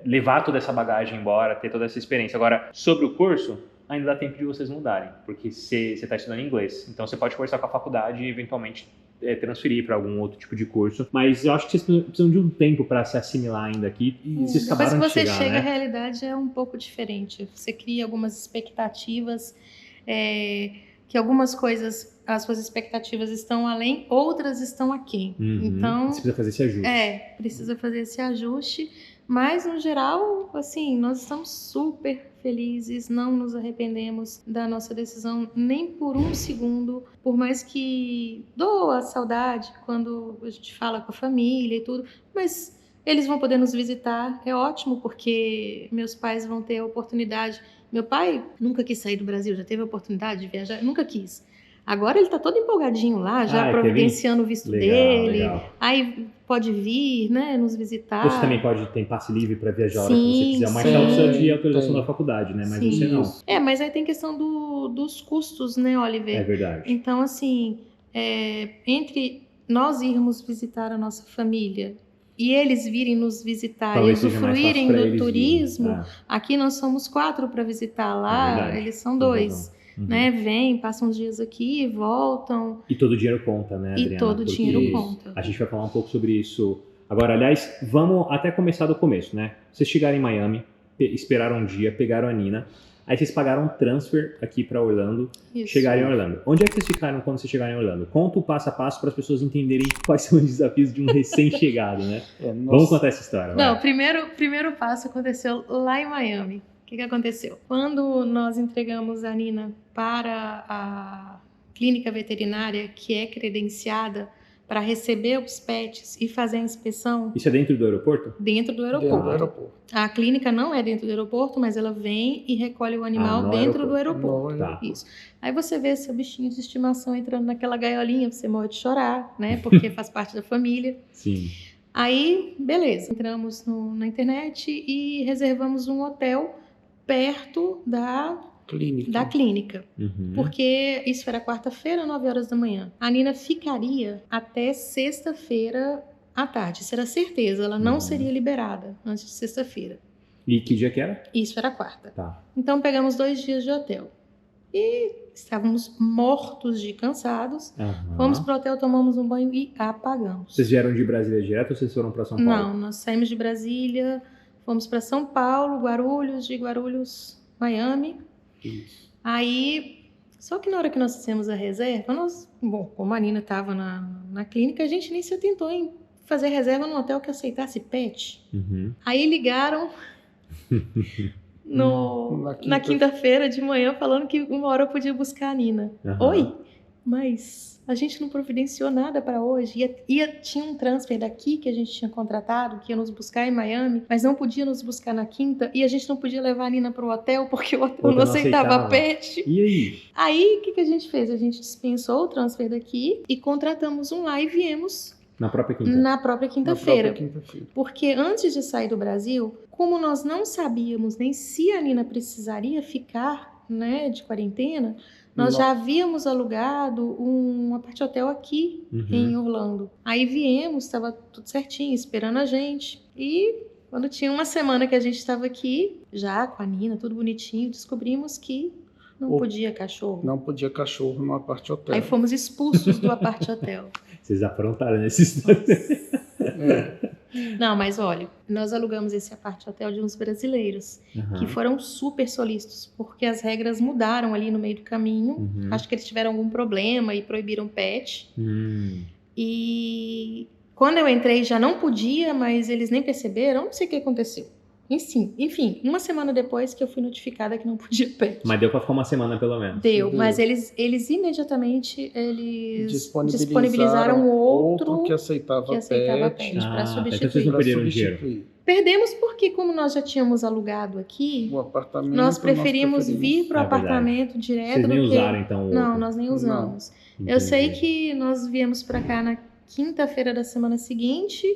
levar toda essa bagagem embora, ter toda essa experiência. Agora, sobre o curso, ainda dá tempo de vocês mudarem, porque você está estudando inglês. Então, você pode conversar com a faculdade e, eventualmente, transferir para algum outro tipo de curso. Mas eu acho que vocês precisam de um tempo para se assimilar ainda aqui. E vocês Depois acabaram que de você chegar, chega, né? a realidade é um pouco diferente. Você cria algumas expectativas, que algumas coisas, as suas expectativas estão além, outras estão aquém. Então, Você precisa fazer esse ajuste. precisa fazer esse ajuste. Mas, no geral, assim, nós estamos super felizes, não nos arrependemos da nossa decisão nem por um segundo, por mais que doa a saudade quando a gente fala com a família e tudo, mas eles vão poder nos visitar, é ótimo, porque meus pais vão ter a oportunidade. Meu pai nunca quis sair do Brasil, já teve a oportunidade de viajar, nunca quis. Agora ele tá todo empolgadinho lá, já quer providenciando o visto Legal, dele. legal. Aí pode vir, né, nos visitar. Você também tem passe livre para viajar a hora que Sim, você quiser. O Marcelo sim. precisa de autorização Tem. da faculdade, né? Mas Sim. você não. Mas aí tem questão dos custos, né, Oliver? É verdade. Então, assim, entre nós irmos visitar a nossa família e eles virem nos visitar Talvez e seja mais fácil usufruírem pra do eles turismo, virem. aqui nós somos 4 para visitar, lá verdade. eles são Tem 2. razão. Uhum. Né? Vêm, passam uns dias aqui, voltam. E todo o dinheiro conta, né, E Adriana? todo o Porque dinheiro conta. A gente vai falar um pouco sobre isso agora. Aliás, vamos até começar do começo, né? Vocês chegaram em Miami, esperaram um dia, pegaram a Nina, aí vocês pagaram um transfer aqui para Orlando, Isso. chegaram em Orlando. Onde é que vocês ficaram quando vocês chegaram em Orlando? Conta o passo a passo para as pessoas entenderem quais são os desafios de um recém-chegado, né? Vamos contar essa história. Não, vai. primeiro passo aconteceu lá em Miami. O que aconteceu? Quando nós entregamos a Nina para a clínica veterinária, que é credenciada para receber os pets e fazer a inspeção Isso é dentro do aeroporto? dentro do Dentro aeroporto. do aeroporto. A clínica não é dentro do aeroporto, mas ela vem e recolhe o animal no dentro do aeroporto. aeroporto. Tá. Isso. Aí você vê seu bichinho de estimação entrando naquela gaiolinha, você morre de chorar, né? Porque faz parte da família. Sim. Aí, beleza. Entramos na internet e reservamos um hotel perto da clínica. Uhum. Porque isso era quarta-feira, 9 horas da manhã. A Nina ficaria até sexta-feira à tarde. Isso era certeza, ela não seria liberada antes de sexta-feira. E que dia que era? Isso era quarta. Tá. Então pegamos 2 dias de hotel. E estávamos mortos de cansados. Aham. Fomos pro hotel, tomamos um banho e apagamos. Vocês vieram de Brasília direto ou vocês foram para São Paulo? Não, nós saímos de Brasília, fomos para São Paulo, Guarulhos, de Guarulhos, Miami. Isso. Aí, só que na hora que nós fizemos a reserva, como a Nina estava na clínica, a gente nem se atentou em fazer reserva num hotel que aceitasse pet. Uhum. Aí ligaram na quinta-feira de manhã falando que uma hora eu podia buscar a Nina. Aham. Oi, mas a gente não providenciou nada para hoje. Tinha um transfer daqui que a gente tinha contratado, que ia nos buscar em Miami, mas não podia nos buscar na quinta, e a gente não podia levar a Nina para o hotel, porque o hotel não aceitava pet. E aí? Aí, o que a gente fez? A gente dispensou o transfer daqui e contratamos um lá e viemos Na própria quinta? na própria quinta-feira. Porque antes de sair do Brasil, como nós não sabíamos nem se a Nina precisaria ficar, né, de quarentena, nós já havíamos alugado um apart-hotel aqui em Orlando. Aí viemos, estava tudo certinho, esperando a gente. E quando tinha uma semana que a gente estava aqui, já com a Nina, tudo bonitinho, descobrimos que não podia cachorro. Não podia cachorro no apart-hotel. Aí fomos expulsos do apart-hotel. Vocês aprontaram nessa história. Não, mas olha, nós alugamos esse apart-hotel de uns brasileiros que foram super solícitos, porque as regras mudaram ali no meio do caminho. Acho que eles tiveram algum problema e proibiram pet. E quando eu entrei já não podia, mas eles nem perceberam, não sei o que aconteceu. Enfim, uma semana depois que eu fui notificada que não podia pet. Mas deu pra ficar uma semana pelo menos. Deu, mas eles imediatamente disponibilizaram outro que aceitava pet para Então vocês substituir. não perderam dinheiro. Perdemos porque, como nós já tínhamos alugado aqui, O apartamento, nós preferimos vir para o apartamento direto Vocês nem do que... usaram, então, o Não, outro? nós nem usamos. Entendi. Eu sei que nós viemos para cá na quinta-feira da semana seguinte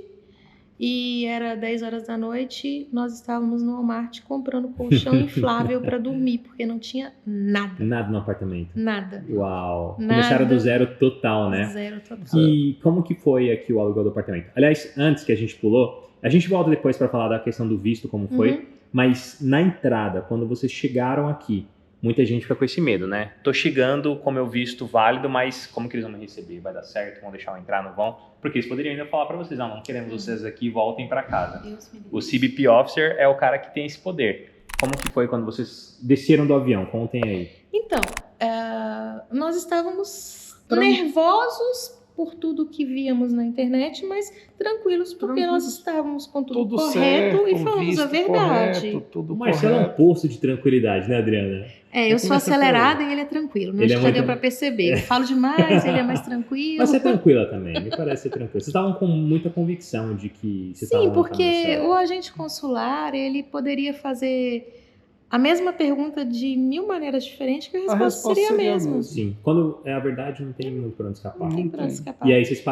e era 10 horas da noite, nós estávamos no Walmart comprando colchão inflável para dormir, porque não tinha nada. Nada no apartamento. Nada. Uau. Nada. Começaram do zero total, né? Zero total. E como que foi aqui o aluguel do apartamento? Aliás, antes que a gente pulou, a gente volta depois para falar da questão do visto, como foi, mas na entrada, quando vocês chegaram aqui, muita gente fica com esse medo, né? Tô chegando com meu visto válido, mas como que eles vão me receber? Vai dar certo? Vão deixar eu entrar? Não vão? Porque eles poderiam ainda falar para vocês, não queremos vocês aqui, voltem para casa. O CBP Officer é o cara que tem esse poder. Como que foi quando vocês desceram do avião? Contem aí. Então, nós estávamos nervosos por tudo que víamos na internet, mas tranquilos, porque nós estávamos com tudo correto certo, e falamos a verdade. Correto, tudo O Marcelo é um poço de tranquilidade, né, Adriana? Eu sou acelerada e ele é tranquilo, né? Já deu pra perceber. Eu falo demais, ele é mais tranquilo. Mas você é tranquila também, me parece ser tranquila. Vocês estavam com muita convicção de que vocês estavam... Sim, porque o agente consular, ele poderia fazer a mesma pergunta de 1000 maneiras diferentes que a resposta, resposta seria a seria a mesma. mesma. Sim. Quando é a verdade, não tem muito pra onde escapar. Não tem pra onde escapar. E aí vocês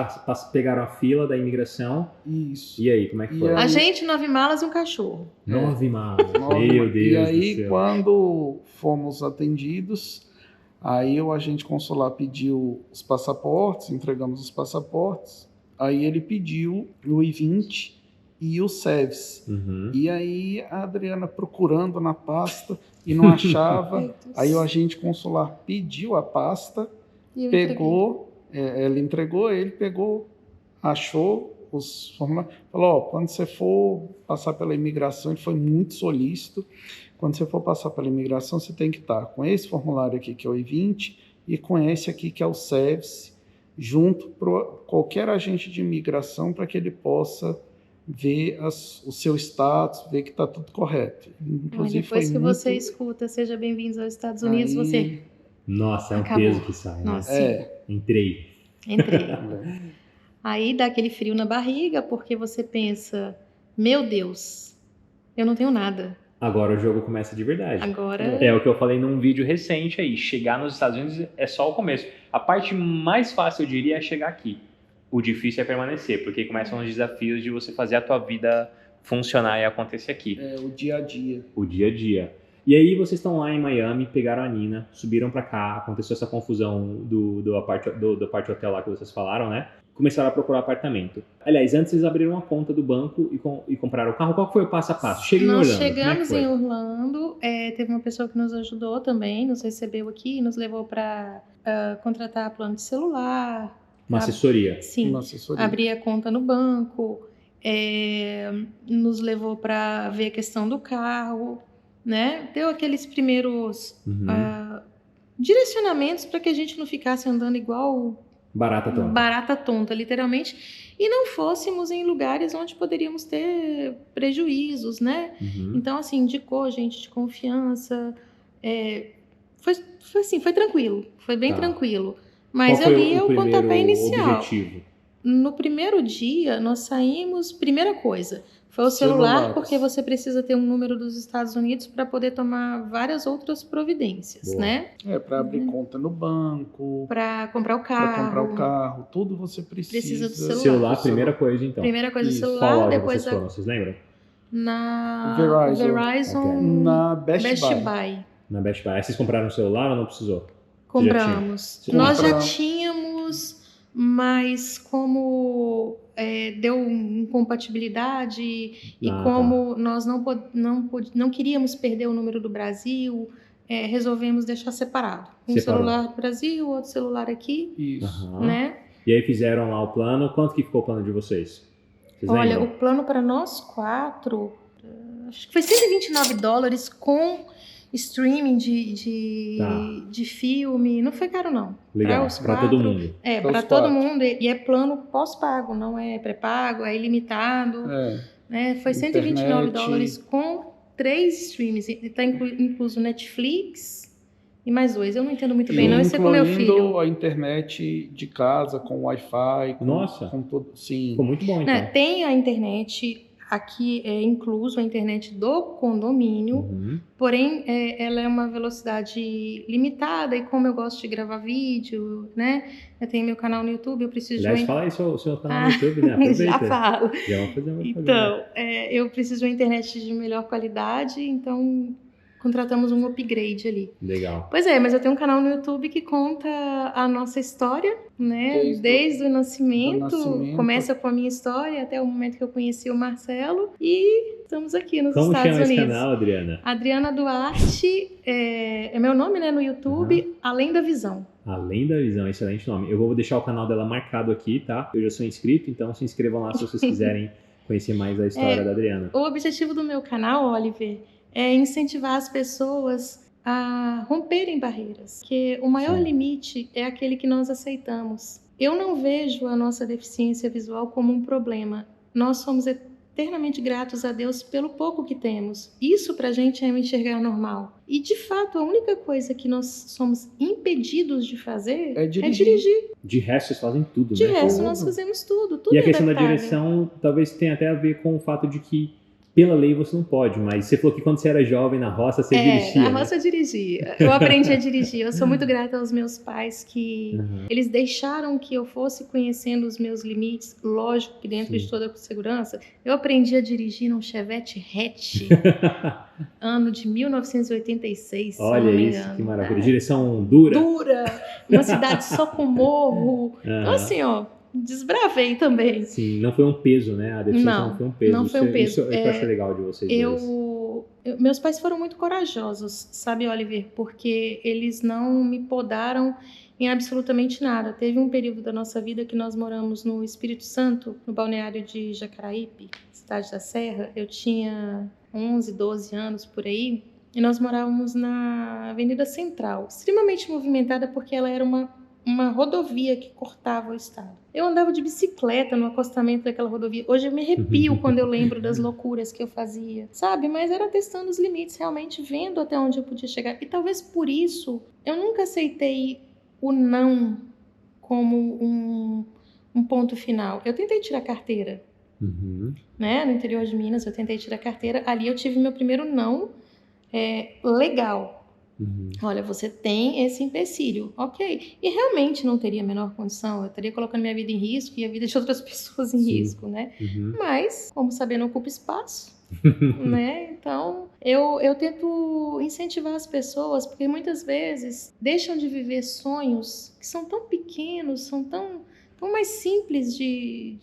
pegaram a fila da imigração. Isso. E aí, como é que E foi? A gente, 9 malas e um cachorro. 9 malas. Nove Meu malas. Deus E aí, do céu. quando fomos atendidos, aí o agente consular pediu os passaportes, entregamos os passaportes. Aí ele pediu o I-20 e o SEVES. Uhum. E aí a Adriana procurando na pasta e não achava. Aí o agente consular pediu a pasta, E eu pegou, ela entregou, ele pegou, achou os formulários, falou, ó, quando você for passar pela imigração, ele foi muito solícito, quando você for passar pela imigração, você tem que estar com esse formulário aqui, que é o I-20, e com esse aqui, que é o SEVES, junto para qualquer agente de imigração, para que ele possa ver o seu status, ver que está tudo correto. Inclusive, depois foi que muito... você escuta, seja bem-vindos aos Estados Unidos, Aí- você... Nossa, é um Acabou. peso que sai, né? Nossa, Entrei. entrei. Aí dá aquele frio na barriga, porque você pensa, meu Deus, eu não tenho nada. Agora o jogo começa de verdade. Agora... É o que eu falei num vídeo recente aí. Chegar nos Estados Unidos é só o começo. A parte mais fácil, eu diria, é chegar aqui. O difícil é permanecer, porque começam os desafios de você fazer a tua vida funcionar e acontecer aqui. É o dia a dia. O dia a dia. E aí vocês estão lá em Miami, pegaram a Nina, subiram pra cá, aconteceu essa confusão do apart hotel lá que vocês falaram, né? Começaram a procurar apartamento. Aliás, antes vocês abriram a conta do banco e compraram o carro. Qual foi o passo a passo? Chega em Nós Orlando. chegamos como é em que foi? Orlando, teve uma pessoa que nos ajudou também, nos recebeu aqui, nos levou para contratar plano de celular. Uma assessoria. Sim, Uma assessoria. abrir a conta no banco, nos levou para ver a questão do carro, né? Deu aqueles primeiros Uhum. direcionamentos para que a gente não ficasse andando igual Barata tonta. literalmente, e não fôssemos em lugares onde poderíamos ter prejuízos, né? Uhum. Então, assim, indicou gente de confiança. Foi tranquilo. Foi bem Tá. tranquilo. Mas Qual foi ali é o primeiro pontapé inicial. objetivo? No primeiro dia, nós saímos... Primeira coisa, foi o celular, Celulares. porque você precisa ter um número dos Estados Unidos para poder tomar várias outras providências, Boa. né? Para abrir conta no banco, Para comprar o para carro. comprar o carro, tudo você Precisa do celular. Celular, primeira coisa, então. Primeira coisa, o Isso. Qual celular, loja depois vocês foram? Vocês lembram? na Verizon. Ok. Na Best Buy. Buy. Na Best Buy. Aí vocês compraram um celular ou não precisou? Compramos. Você já Nós já Compramos. tínhamos, mas como deu incompatibilidade e Ah, como nós não queríamos perder o número do Brasil, resolvemos deixar separado. Um Separou. celular do Brasil, outro celular aqui, Isso. Aham. né? E aí fizeram lá o plano. Quanto que ficou o plano de vocês? Vocês Olha, lembram? o plano para nós 4, acho que foi $129 com streaming Tá. de filme. Não foi caro, não. Legal, os pra 4, todo mundo. Pra para os todo 4. mundo. E é plano pós-pago, não é pré-pago, é ilimitado. Né? Foi $129 com 3 streams. Está incluso Netflix e mais 2. Eu não entendo muito bem, não. Isso é com meu filho. Incluindo a internet de casa, com Wi-Fi. Nossa. Com tudo. Sim. Ficou muito bom, então. Né? Tem a internet, aqui é incluso a internet do condomínio. Uhum. Porém, ela é uma velocidade limitada, e como eu gosto de gravar vídeo, né? Eu tenho meu canal no YouTube, eu preciso Aliás, de uma... fala aí o seu canal no YouTube, né? Aproveita. Já falo. Já vamos fazer uma Então, eu preciso de uma internet de melhor qualidade, então contratamos um upgrade ali. Legal. Pois é, mas eu tenho um canal no YouTube que conta a nossa história, né? Desde o nascimento. Começa com a minha história até o momento que eu conheci o Marcelo. E estamos aqui nos Como Estados chama esse Unidos. canal, Adriana? Adriana Duarte, é meu nome, né, no YouTube, Além da Visão. Além da Visão, excelente nome. Eu vou deixar o canal dela marcado aqui, tá? Eu já sou inscrito, então se inscrevam lá se vocês quiserem conhecer mais a história da Adriana. O objetivo do meu canal, Oliver, é incentivar as pessoas a romperem barreiras, porque o maior limite é aquele que nós aceitamos. Eu não vejo a nossa deficiência visual como um problema. Nós somos eternamente gratos a Deus pelo pouco que temos. Isso pra gente é me enxergar normal. E, de fato, a única coisa que nós somos impedidos de fazer é dirigir. De resto, vocês fazem tudo, De né? resto, nós fazemos tudo. E a questão da adaptável. direção talvez tenha até a ver com o fato de que pela lei você não pode, mas você falou que quando você era jovem na roça você dirigia. Na roça eu dirigia. Eu aprendi a dirigir. Eu sou muito grata aos meus pais que eles deixaram que eu fosse conhecendo os meus limites. Lógico que dentro de toda a segurança. Eu aprendi a dirigir num Chevette hatch, ano de 1986. Olha isso, que maravilha. Direção dura. Dura. Uma cidade só com morro. Então assim, ó. Desbravei também. Sim, não foi um peso, né? A deficiência não foi um peso. Não foi um peso. Isso eu acho legal de vocês dois. Meus pais foram muito corajosos, sabe, Oliver? Porque eles não me podaram em absolutamente nada. Teve um período da nossa vida que nós moramos no Espírito Santo, no balneário de Jacaraípe, cidade da Serra. Eu tinha 11, 12 anos por aí. E nós morávamos na Avenida Central, extremamente movimentada porque ela era uma rodovia que cortava o estado. Eu andava de bicicleta no acostamento daquela rodovia. Hoje eu me arrepio quando eu lembro das loucuras que eu fazia, sabe? Mas era testando os limites, realmente vendo até onde eu podia chegar. E talvez por isso eu nunca aceitei o não como um ponto final. Eu tentei tirar carteira, né? No interior de Minas eu tentei tirar carteira. Ali eu tive meu primeiro não legal. Olha, você tem esse empecilho, ok. E realmente não teria a menor condição, eu estaria colocando minha vida em risco e a vida de outras pessoas em risco, né? Mas, como saber, não ocupa espaço, né? Então, eu tento incentivar as pessoas, porque muitas vezes deixam de viver sonhos que são tão pequenos, são tão mais simples de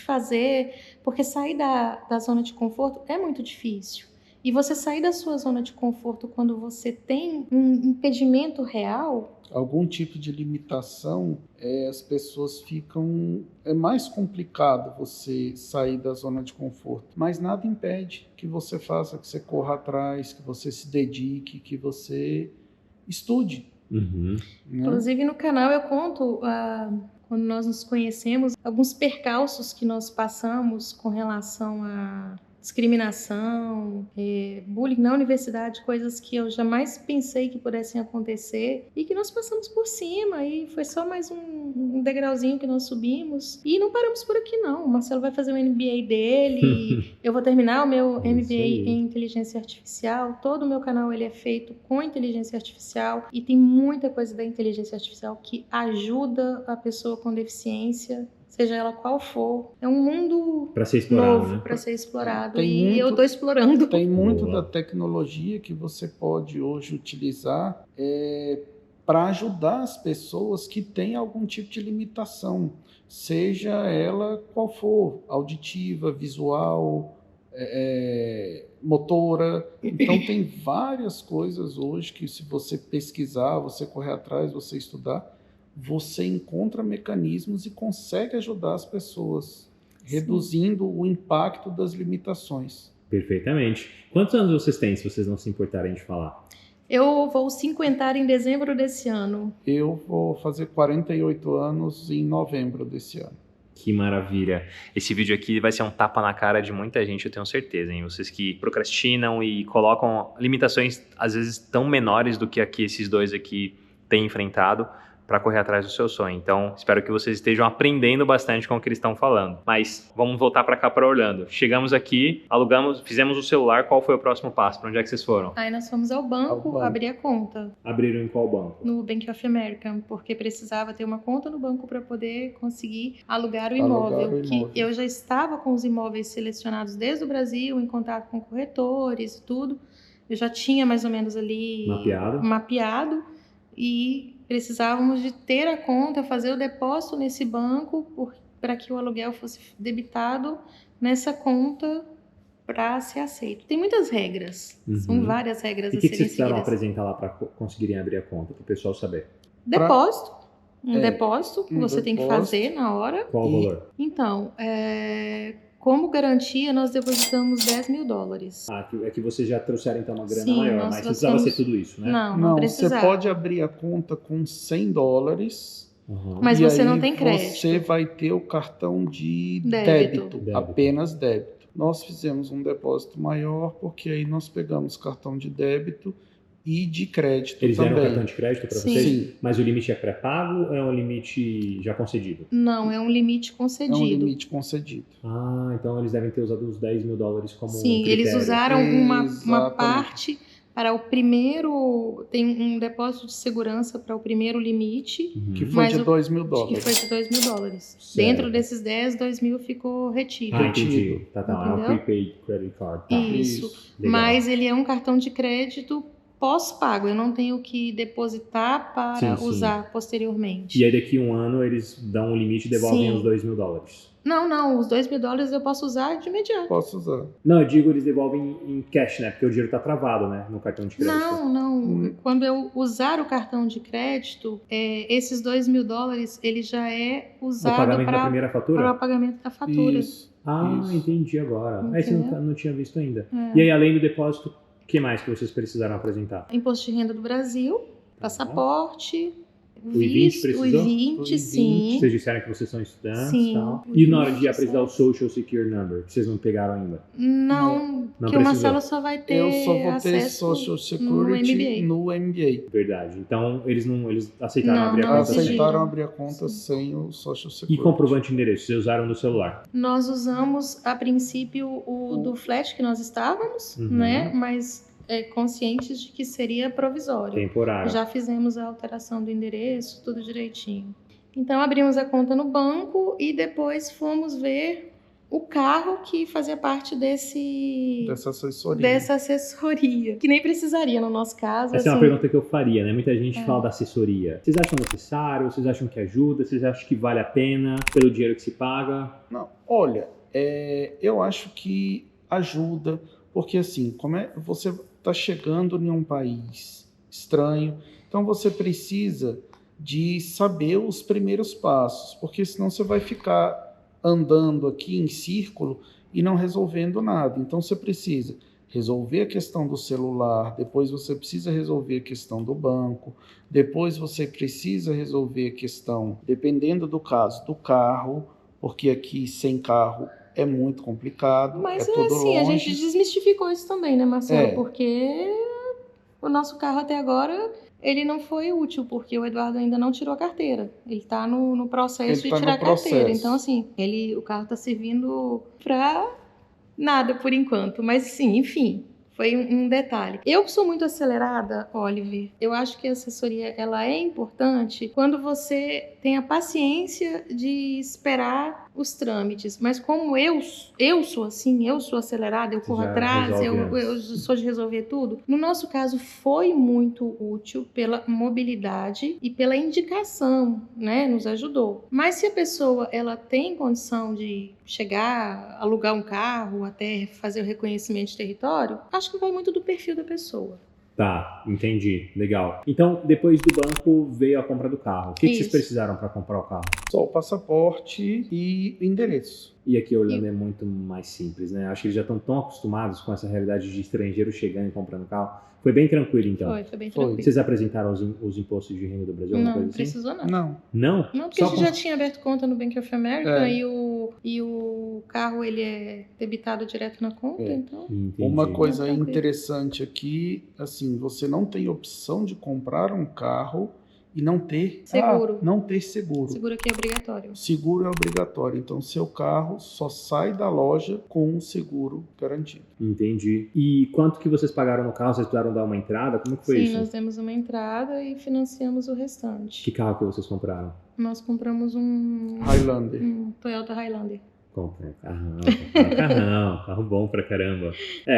fazer, porque sair da zona de conforto é muito difícil. E você sair da sua zona de conforto quando você tem um impedimento real... Algum tipo de limitação, as pessoas ficam... É mais complicado você sair da zona de conforto. Mas nada impede que você faça, que você corra atrás, que você se dedique, que você estude. Né? Inclusive no canal eu conto... quando nós nos conhecemos, alguns percalços que nós passamos com relação a discriminação, bullying na universidade, coisas que eu jamais pensei que pudessem acontecer e que nós passamos por cima e foi só mais um degrauzinho que nós subimos e não paramos por aqui não. O Marcelo vai fazer o MBA dele, eu vou terminar o meu MBA em inteligência artificial. Todo o meu canal ele é feito com inteligência artificial e tem muita coisa da inteligência artificial que ajuda a pessoa com deficiência, seja ela qual for. É um mundo para ser explorado, novo, para ser explorado. Eu estou explorando. Tem muito da tecnologia que você pode hoje utilizar para ajudar as pessoas que têm algum tipo de limitação, seja ela qual for, auditiva, visual, motora. Então tem várias coisas hoje que, se você pesquisar, você correr atrás, você estudar, você encontra mecanismos e consegue ajudar as pessoas, reduzindo o impacto das limitações. Perfeitamente. Quantos anos vocês têm, se vocês não se importarem de falar? Eu vou 50 em dezembro desse ano. Eu vou fazer 48 anos em novembro desse ano. Que maravilha. Esse vídeo aqui vai ser um tapa na cara de muita gente, eu tenho certeza, hein? Vocês que procrastinam e colocam limitações, às vezes, tão menores do que esses dois aqui têm enfrentado, para correr atrás do seu sonho. Então, espero que vocês estejam aprendendo bastante com o que eles estão falando. Mas vamos voltar para cá, para Orlando. Chegamos aqui, alugamos, fizemos o celular. Qual foi o próximo passo? Para onde é que vocês foram? Aí nós fomos ao banco abrir a conta. Abriram em qual banco? No Bank of America, porque precisava ter uma conta no banco para poder conseguir alugar o imóvel. Que eu já estava com os imóveis selecionados desde o Brasil, em contato com corretores e tudo. Eu já tinha mais ou menos ali mapeado e precisávamos de ter a conta, fazer o depósito nesse banco para que o aluguel fosse debitado nessa conta para ser aceito. Tem muitas regras, são várias regras a serem seguidas. E o que vocês precisaram apresentar lá para conseguirem abrir a conta, para o pessoal saber? Depósito. Depósito que você tem que fazer na hora. Qual o valor? Então, como garantia, nós depositamos $10.000. É que vocês já trouxeram então uma grana maior, mas precisava ser tudo isso, né? Não precisava. Você pode abrir a conta com $100, mas você não tem crédito. Você vai ter o cartão de débito, apenas débito. Nós fizemos um depósito maior porque aí nós pegamos cartão de débito e de crédito Eles também. deram cartão de crédito para Sim. vocês? Sim. Mas o limite é pré-pago ou é um limite já concedido? Não, é um limite É concedido. um limite concedido. Ah, então eles devem ter usado os 10 mil dólares como Sim, critério. eles usaram uma Exatamente. parte para o primeiro. Tem um depósito de segurança para o primeiro limite, Uhum. Que foi Mas de o- 2 mil que dólares. foi de 2 mil dólares. Certo. Dentro desses 10, 2 mil ficou retido. Ah, entendi. Retido. Tá, é um Entendeu? prepaid credit card. Tá. Isso. Legal. Mas ele é um cartão de crédito pós-pago. Eu não tenho que depositar para Sim, sim. usar posteriormente. E aí daqui a um ano eles dão um limite e devolvem Sim. os 2 mil dólares. Não, os 2 mil dólares eu posso usar de imediato. Posso usar. Não, eu digo eles devolvem em cash, né? Porque o dinheiro tá travado, né? No cartão de crédito. Não. Quando eu usar o cartão de crédito, esses 2 mil dólares, ele já é O usado pagamento da para primeira fatura? o pagamento da fatura. Isso. Ah, Isso. entendi agora. Esse eu Entendeu? não tinha visto ainda. É. E aí, além do depósito, o que mais que vocês precisaram apresentar? Imposto de renda do Brasil, passaporte, O I-20 visto, precisou? o I-20, O I-20. sim. Vocês disseram que vocês são estudantes Sim, e tal. o E na hora de I-20, apresentar o Social Security Number, que vocês não pegaram ainda? Não, Não que o precisou. Marcelo só vai ter Eu só vou ter acesso Social Security no MBA. Verdade. Então, eles aceitaram Não, abrir a não conta sem. exigiram. Aceitaram abrir a conta sem o Social E Security. comprovante de endereço? Vocês usaram no celular? Nós usamos, a princípio, o do flat que nós estávamos, Uhum. né? Mas conscientes de que seria provisório. Temporário. Já fizemos a alteração do endereço, tudo direitinho. Então, abrimos a conta no banco e depois fomos ver o carro que fazia parte Dessa assessoria. dessa assessoria. Que nem precisaria no nosso caso. Essa é uma assim. pergunta que eu faria, né? Muita gente fala da assessoria. Vocês acham necessário? Vocês acham que ajuda? Vocês acham que vale a pena pelo dinheiro que se paga? Não, olha, eu acho que ajuda, porque assim, você está chegando em um país estranho, então você precisa de saber os primeiros passos, porque senão você vai ficar andando aqui em círculo e não resolvendo nada. Então você precisa resolver a questão do celular, depois você precisa resolver a questão do banco, depois você precisa resolver a questão, dependendo do caso, do carro, porque aqui sem carro é muito complicado. Mas é tudo assim, a longe. gente desmistificou isso também, né, Marcelo? É. Porque o nosso carro até agora, ele não foi útil, porque o Eduardo ainda não tirou a carteira. Ele tá no processo de Ele tá tirar no a carteira. processo. Então, assim, o carro tá servindo pra nada por enquanto. Mas, sim, enfim, foi um detalhe. Eu que sou muito acelerada, Oliver, eu acho que a assessoria, ela é importante quando você tem a paciência de esperar os trâmites. Mas como eu sou assim, eu sou acelerada, eu corro já atrás, resolve eu antes. sou de resolver tudo. No nosso caso, foi muito útil pela mobilidade e pela indicação, né? Nos ajudou. Mas se a pessoa, ela tem condição de chegar, alugar um carro, até fazer o reconhecimento de território, acho que vai muito do perfil da pessoa. Tá, entendi. Legal. Então, depois do banco, veio a compra do carro. O que vocês Isso. precisaram para comprar o carro? Só o passaporte e o endereço. E aqui a Orlando é muito mais simples, né? Acho que eles já estão tão acostumados com essa realidade de estrangeiro chegando e comprando carro. Foi bem tranquilo, então. Foi bem Foi. tranquilo. Vocês apresentaram os impostos de renda do Brasil? alguma Não, coisa não assim? precisou não. Não. Não? Não, porque Só a gente já tinha aberto conta no Bank of America É. e o carro ele é debitado direto na conta, É. então. Entendi. Uma coisa Tranquilo. interessante aqui, assim, você não tem opção de comprar um carro e não ter Seguro. não ter seguro. Seguro aqui é obrigatório. Seguro é obrigatório, então seu carro só sai da loja com um seguro garantido. Entendi. E quanto que vocês pagaram no carro? Vocês precisaram dar uma entrada? Como que foi Sim, isso? nós demos uma entrada e financiamos o restante. Que carro que vocês compraram? Nós compramos um Highlander. Toyota Highlander. Compra carro bom pra caramba.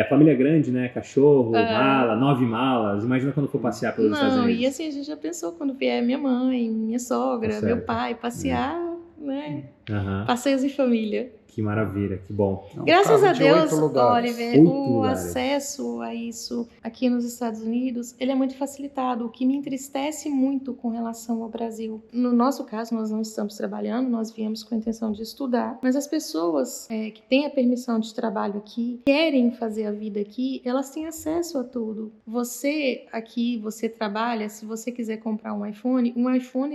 Família grande, né? Cachorro, mala, 9 malas. Imagina quando for passear pelos Estados Não, Unidos. e assim, a gente já pensou quando vier minha mãe, minha sogra, Tá meu certo. pai passear, né? Aham. Passeios em família. Que maravilha, que bom. É um Graças carro a de Deus, 8 lugares. Oliver, 8 o lugares. acesso a isso aqui nos Estados Unidos, ele é muito facilitado, o que me entristece muito com relação ao Brasil. No nosso caso, nós não estamos trabalhando, nós viemos com a intenção de estudar, mas as pessoas que têm a permissão de trabalho aqui, querem fazer a vida aqui, elas têm acesso a tudo. Você aqui, você trabalha, se você quiser comprar um iPhone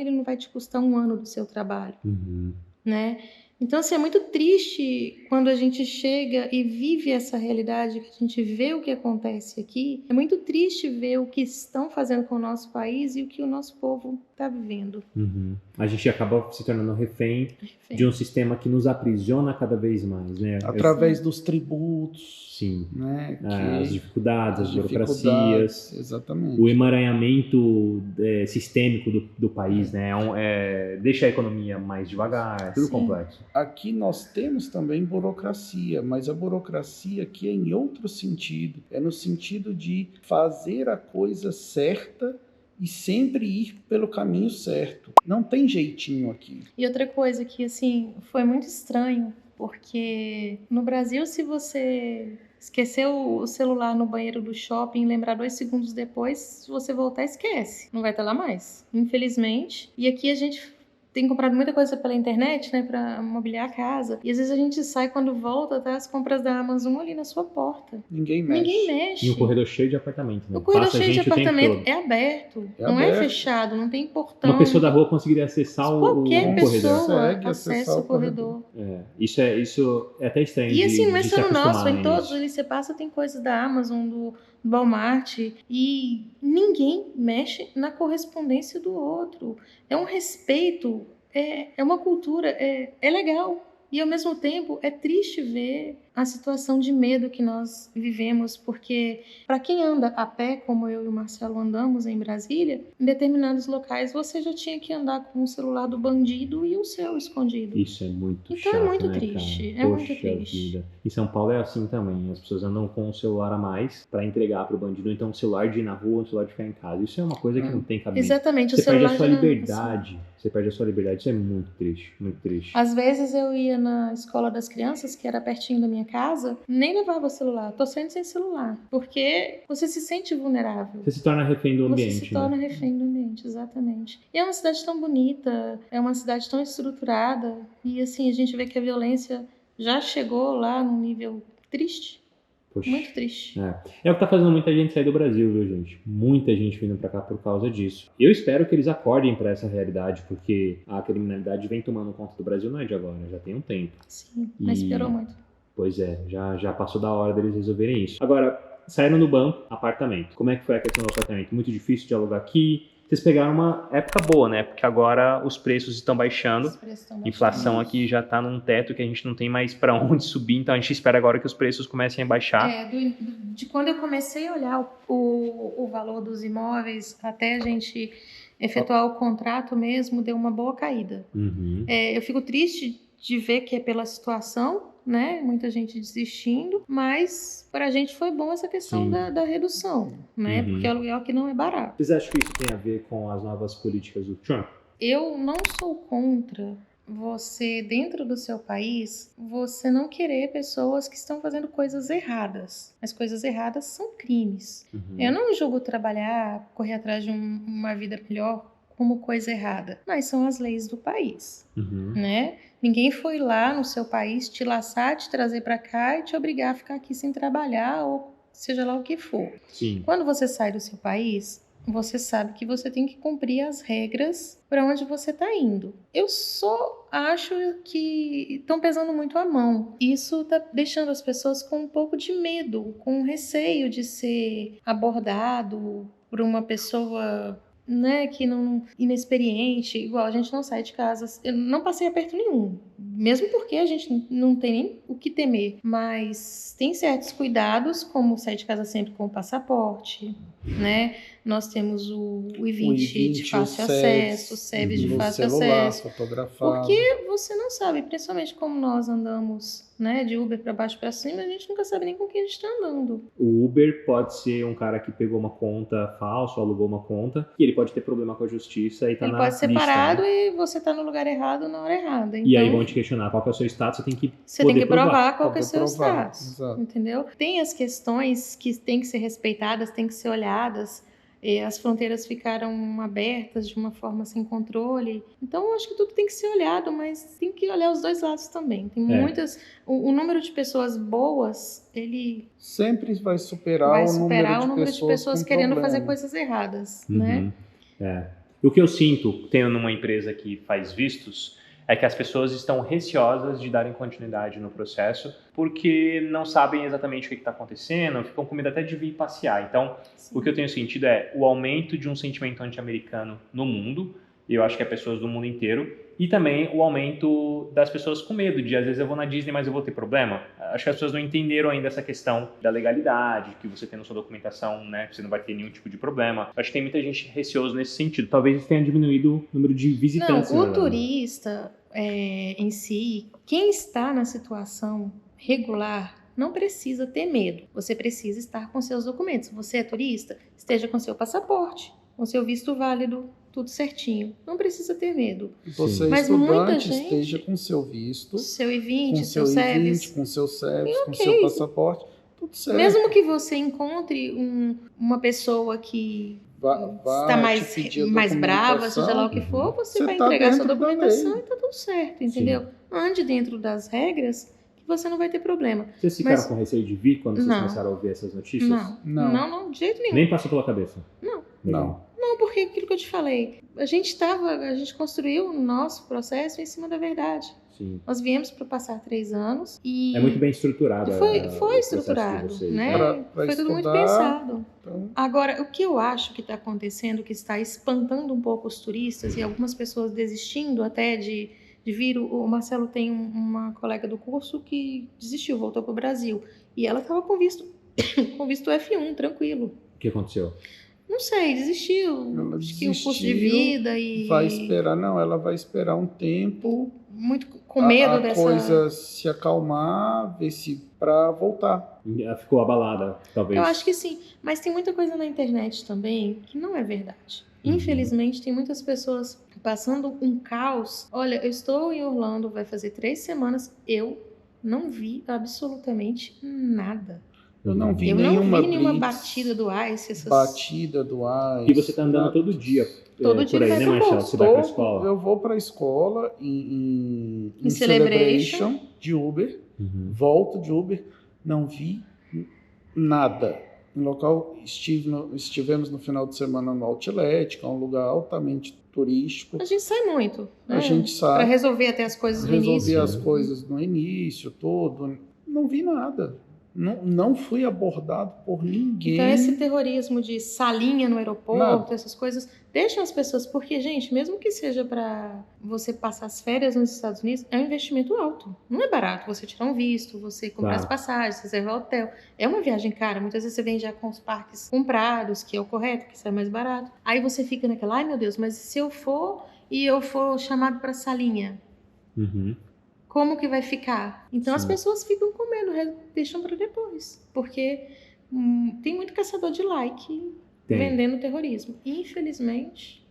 ele não vai te custar um ano do seu trabalho, Uhum. né? Então, assim, é muito triste quando a gente chega e vive essa realidade, que a gente vê o que acontece aqui. É muito triste ver o que estão fazendo com o nosso país e o que o nosso povo está vivendo. Uhum. A gente acaba se tornando refém de um sistema que nos aprisiona cada vez mais, né? Através dos tributos, Sim. né? As dificuldades, as burocracias, exatamente. o emaranhamento sistêmico do país, né? Deixa a economia mais devagar, tudo Sim. complexo. Aqui nós temos também burocracia, mas a burocracia aqui é em outro sentido. É no sentido de fazer a coisa certa e sempre ir pelo caminho certo. Não tem jeitinho aqui. E outra coisa que, assim, foi muito estranho, porque no Brasil, se você esqueceu o celular no banheiro do shopping e lembrar 2 segundos depois, se você voltar, esquece. Não vai estar lá mais, infelizmente. E aqui a gente tem comprado muita coisa pela internet, né, pra mobiliar a casa. E às vezes a gente sai, quando volta, tá as compras da Amazon ali na sua porta. Ninguém mexe. E um corredor cheio de apartamento, né? O corredor Passa cheio de gente o tempo apartamento todo. é aberto, É não aberto. é fechado, não tem portão. Uma pessoa da rua conseguiria acessar o Qualquer corredor. pessoa Consegue acessa acessar o o corredor. Isso é até estranho E assim, não é de só se no acostumar, nosso, em né, todos nisso. ali você passa, tem coisas da Amazon, do Walmart, e ninguém mexe na correspondência do outro. É um respeito, é uma cultura, é legal. E ao mesmo tempo é triste ver a situação de medo que nós vivemos, porque para quem anda a pé, como eu e o Marcelo andamos em Brasília, em determinados locais você já tinha que andar com o celular do bandido e o seu escondido. Isso é muito Então chato, é muito né, triste, cara? é muito Poxa triste. vida. Em São Paulo é assim também. As pessoas andam com um celular a mais pra entregar pro bandido. Então, um celular de ir na rua, um celular de ficar em casa. Isso é uma coisa que não tem cabimento. Exatamente, o Você perde celular a sua já não- liberdade. Você perde a sua liberdade. Isso é muito triste, muito triste. Às vezes eu ia na escola das crianças, que era pertinho da minha casa, nem levava o celular, tô saindo sem celular, porque você se sente vulnerável. Você se torna refém do ambiente, Você se torna né? refém do ambiente, exatamente. E é uma cidade tão bonita, é uma cidade tão estruturada, e assim, a gente vê que a violência já chegou lá num nível triste, Poxa. muito triste. É o que tá fazendo muita gente sair do Brasil, viu, gente? Muita gente vindo pra cá por causa disso. Eu espero que eles acordem pra essa realidade, porque a criminalidade vem tomando conta do Brasil não é de agora, já tem um tempo. Sim, mas piorou muito. Pois é, já passou da hora deles resolverem isso. Agora, saíram do banco, apartamento. Como é que foi a questão do apartamento? Muito difícil de alugar aqui? Vocês pegaram uma época boa, né? Porque agora os preços estão baixando. Os preços estão Inflação aqui já tá num teto que a gente não tem mais pra onde subir, então a gente espera agora que os preços comecem a baixar. De quando eu comecei a olhar o valor dos imóveis até a gente efetuar o contrato mesmo, deu uma boa caída. Uhum. Eu fico triste de ver que é pela situação, né? Muita gente desistindo, mas para a gente foi bom essa questão Sim. da redução, né? Uhum. Porque aluguel aqui não é barato. Vocês acham que isso tem a ver com as novas políticas do Trump? Eu não sou contra você, dentro do seu país, você não querer pessoas que estão fazendo coisas erradas. As coisas erradas são crimes. Uhum. Eu não julgo trabalhar, correr atrás de uma vida melhor como coisa errada, mas são as leis do país, Uhum. né? Ninguém foi lá no seu país te laçar, te trazer para cá e te obrigar a ficar aqui sem trabalhar ou seja lá o que for. Sim. Quando você sai do seu país, você sabe que você tem que cumprir as regras para onde você está indo. Eu só acho que estão pesando muito a mão. Isso está deixando as pessoas com um pouco de medo, com receio de ser abordado por uma pessoa, né, que não inexperiente, igual a gente não sai de casa. Eu não passei aperto nenhum, mesmo porque a gente não tem nem o que temer, mas tem certos cuidados, como sair de casa sempre com o passaporte, né? Nós temos o I-20 de fácil acesso, o SEBS de no fácil celular, acesso. fotografar. Porque você não sabe, principalmente como nós andamos, né, de Uber para baixo para cima, a gente nunca sabe nem com quem a gente está andando. O Uber pode ser um cara que pegou uma conta falsa, alugou uma conta, e ele pode ter problema com a justiça e tá Ele na pode ser lista, parado né? e você tá no lugar errado na hora errada. E aí Então, vão te questionar qual que é o seu status, você tem que você tem poder que provar qual que é o Poder seu provar, status, exato. entendeu? Tem as questões que têm que ser respeitadas, têm que ser olhadas. As fronteiras ficaram abertas de uma forma sem controle. Então, eu acho que tudo tem que ser olhado, mas tem que olhar os dois lados também. Tem muitas... O número de pessoas boas, ele Sempre vai superar, vai o superar o número número de pessoas com querendo problema. fazer coisas erradas, Uhum. né? É. O que eu sinto, tendo numa empresa que faz vistos, é que as pessoas estão receosas de darem continuidade no processo porque não sabem exatamente o que está acontecendo, ficam com medo até de vir passear. Então, o que eu tenho sentido é o aumento de um sentimento anti-americano no mundo, e eu acho que é pessoas do mundo inteiro, e também o aumento das pessoas com medo de, às vezes eu vou na Disney, mas eu vou ter problema. Acho que as pessoas não entenderam ainda essa questão da legalidade, que você tem na sua documentação, né, você não vai ter nenhum tipo de problema. Acho que tem muita gente receosa nesse sentido. Talvez isso tenha diminuído o número de visitantes. Não, o turista em si, quem está na situação regular, não precisa ter medo. Você precisa estar com seus documentos. Você é turista, esteja com seu passaporte, com seu visto válido, tudo certinho. Não precisa ter medo. Você é Mas muita estudante, gente, esteja com seu visto, seu I-20, com seu seu I-20, SEBS. com seu SEBS, com ok. seu passaporte, tudo certo. Mesmo que você encontre uma pessoa que está mais brava, seja lá o que for, você vai tá entregar sua dentro da documentação lei. e tá tudo certo, entendeu? Ande dentro das regras que você não vai ter problema. Vocês ficaram Mas- com receio de vir quando vocês Não. começaram a ouvir essas notícias? Não, de jeito nenhum. Nem passou pela cabeça? Não. Legal. Não, porque aquilo que eu te falei, a gente construiu o nosso processo em cima da verdade. Sim. Nós viemos para passar 3 anos e É muito bem estruturado. foi o processo de estruturado, vocês, né? Pra Foi tudo muito estudar. pensado. Então, Agora, o que eu acho que está acontecendo, que está espantando um pouco os turistas e algumas pessoas desistindo até de vir. O Marcelo tem uma colega do curso que desistiu, voltou para o Brasil. E ela estava com visto F1, tranquilo. O que aconteceu? Não sei, desistiu. Ela Acho que o curso de desistiu, vida e ela vai esperar um tempo, muito com medo a dessa coisa se acalmar, ver se para voltar. Ela ficou abalada, talvez. Eu acho que sim, mas tem muita coisa na internet também que não é verdade. Infelizmente, tem muitas pessoas passando um caos. Olha, eu estou em Orlando, vai fazer 3 semanas, eu não vi absolutamente nada. Eu não vi Eu não nenhuma vi nenhuma blitz, batida do ICE. batida do ICE. E você tá andando todo dia Todo por dia aí, vai né, pro Marcelo? curso. Você vai pra escola? Eu vou para a escola em Celebration. de Uber, Uhum. volto de Uber, não vi nada. Em local, estivemos no final de semana no Outlet, que é um lugar altamente turístico. A gente sai muito, né? A gente Para sabe resolver até as coisas no resolver início. as coisas no início, todo. Não vi nada. Não fui abordado por ninguém. Então, esse terrorismo de salinha no aeroporto, Nada. essas coisas, deixam as pessoas. Porque, gente, mesmo que seja para você passar as férias nos Estados Unidos, é um investimento alto. Não é barato você tirar um visto, você comprar Claro. as passagens, reservar hotel. É uma viagem cara. Muitas vezes você vem já com os parques comprados, que é o correto, que sai mais barato. Aí você fica naquela, ai meu Deus, mas se eu for e eu for chamado para salinha, Uhum. como que vai ficar? Então as Sim. pessoas ficam com medo, deixam para depois. Porque tem muito caçador de like Tem. vendendo terrorismo. Infelizmente.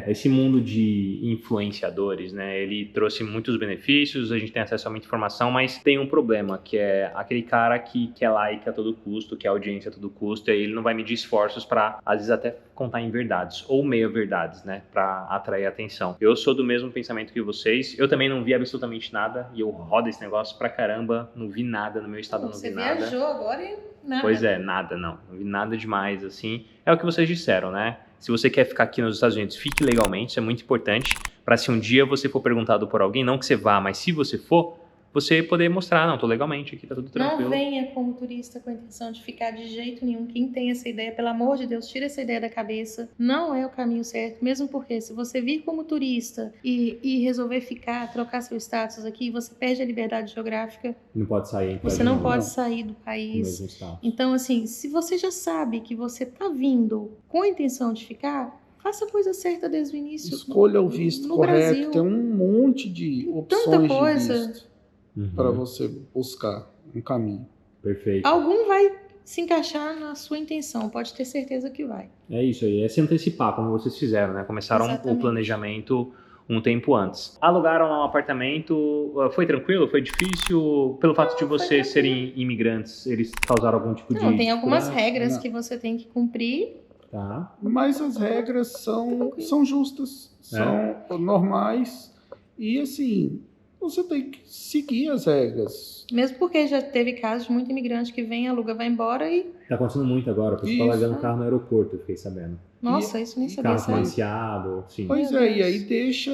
Esse mundo de influenciadores, né, ele trouxe muitos benefícios, a gente tem acesso a muita informação, mas tem um problema, que é aquele cara que quer like a todo custo, quer audiência a todo custo, e aí ele não vai medir esforços para, às vezes, até contar em verdades, ou meia-verdades, né, para atrair atenção. Eu sou do mesmo pensamento que vocês, eu também não vi absolutamente nada, e eu rodo esse negócio pra caramba, não vi nada no meu estado, não Você vi nada. viajou agora e nada. Pois é, nada, não vi nada demais, assim. É o que vocês disseram, né? Se você quer ficar aqui nos Estados Unidos, fique legalmente, isso é muito importante, para se um dia você for perguntado por alguém, não que você vá, mas se você for, você poder mostrar, não, tô legalmente aqui, tá tudo tranquilo. Não venha como turista com a intenção de ficar de jeito nenhum. Quem tem essa ideia, pelo amor de Deus, tira essa ideia da cabeça. Não é o caminho certo, mesmo porque se você vir como turista e resolver ficar, trocar seu status aqui, você perde a liberdade geográfica. Não pode sair. Você não pode sair do No país. mesmo estado. Então, assim, se você já sabe que você tá vindo com a intenção de ficar, faça a coisa certa desde o início. Escolha o visto No correto. Brasil. Tem um monte de opções Tanta coisa. de visto Uhum. para você buscar um caminho. Perfeito. Algum vai se encaixar na sua intenção, pode ter certeza que vai. É isso aí, é se antecipar, como vocês fizeram, né? Começaram o Exatamente. planejamento um tempo antes. Alugaram lá um apartamento, foi tranquilo? Foi difícil? Pelo fato de vocês serem imigrantes, eles causaram algum tipo de... Não, tem algumas dificuldade? regras Não. que você tem que cumprir. Tá. Mas as regras são justas, são normais e assim, você tem que seguir as regras. Mesmo porque já teve casos de muito imigrante que vem, aluga, vai embora e... Tá acontecendo muito agora, o pessoal tá Isso. largando o carro no aeroporto, eu fiquei sabendo. Nossa, isso nem sabia. Carro Sabe? financiado, sim. Pois Meu é, Deus. e aí deixa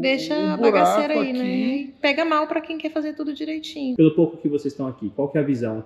deixa o a bagaceira buraco aí, né? aqui- E pega mal pra quem quer fazer tudo direitinho. Pelo pouco que vocês estão aqui, qual que é a visão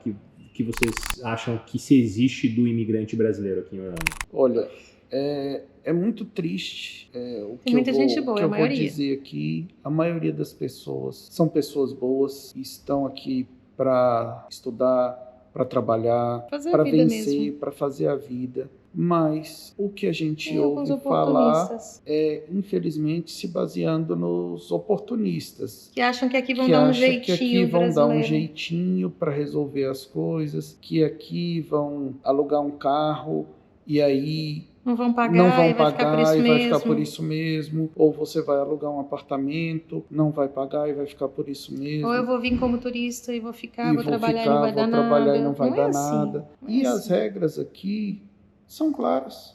que vocês acham que se existe do imigrante brasileiro aqui em Orlando? Olha, é muito triste o que Tem muita eu vou, gente boa, que a eu vou maioria. dizer aqui. A maioria das pessoas são pessoas boas, estão aqui para estudar, para trabalhar, Fazer a para vida vencer, mesmo. para fazer a vida. Mas o que a gente Tem alguns ouve falar oportunistas é, infelizmente, se baseando nos oportunistas. que acham que aqui vão Que dar um acham jeitinho que aqui vão dar um brasileiro. jeitinho para resolver as coisas, que aqui vão alugar um carro e aí Não vão pagar não vão e vai ficar por pagar isso e vai mesmo. ficar por isso mesmo, ou você vai alugar um apartamento, não vai pagar e vai ficar por isso mesmo. Ou eu vou vir como turista e vou ficar, E vou trabalhar e não vai vou dar trabalhar nada. e não vai é dar assim. nada. Não é E as assim. regras aqui são claras.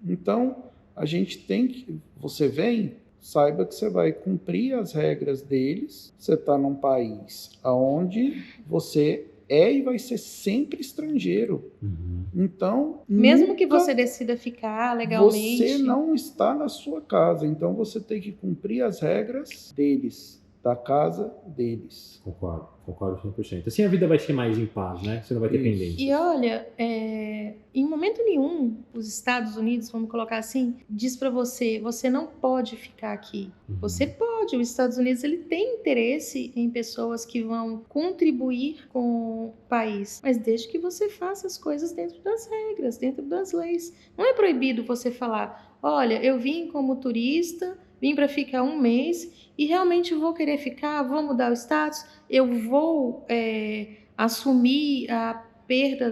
Então, a gente tem que... Você vem, saiba que você vai cumprir as regras deles. Você está num país onde você é e vai ser sempre estrangeiro. Então, Mesmo que nunca você decida ficar legalmente. você não está na sua casa. Então, você tem que cumprir as regras deles, da casa deles. Concordo 100%. Assim a vida vai ser mais em paz, né? Você não vai ter Isso. pendência. E olha, em momento nenhum, os Estados Unidos, vamos colocar assim, diz pra você, você não pode ficar aqui. Você pode. Os Estados Unidos ele tem interesse em pessoas que vão contribuir com o país, mas desde que você faça as coisas dentro das regras, dentro das leis. Não é proibido você falar, olha, eu vim como turista, vim para ficar um mês e realmente vou querer ficar, vou mudar o status, eu vou assumir a perda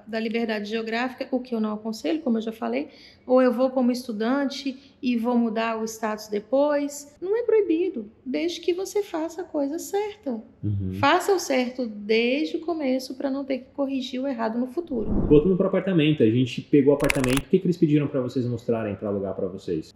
da liberdade geográfica, o que eu não aconselho, como eu já falei, ou eu vou como estudante e vou mudar o status depois. Não é proibido, desde que você faça a coisa certa. Faça o certo desde o começo para não ter que corrigir o errado no futuro. Voltando pro apartamento, a gente pegou o apartamento. O que eles pediram pra vocês mostrarem pra alugar pra vocês?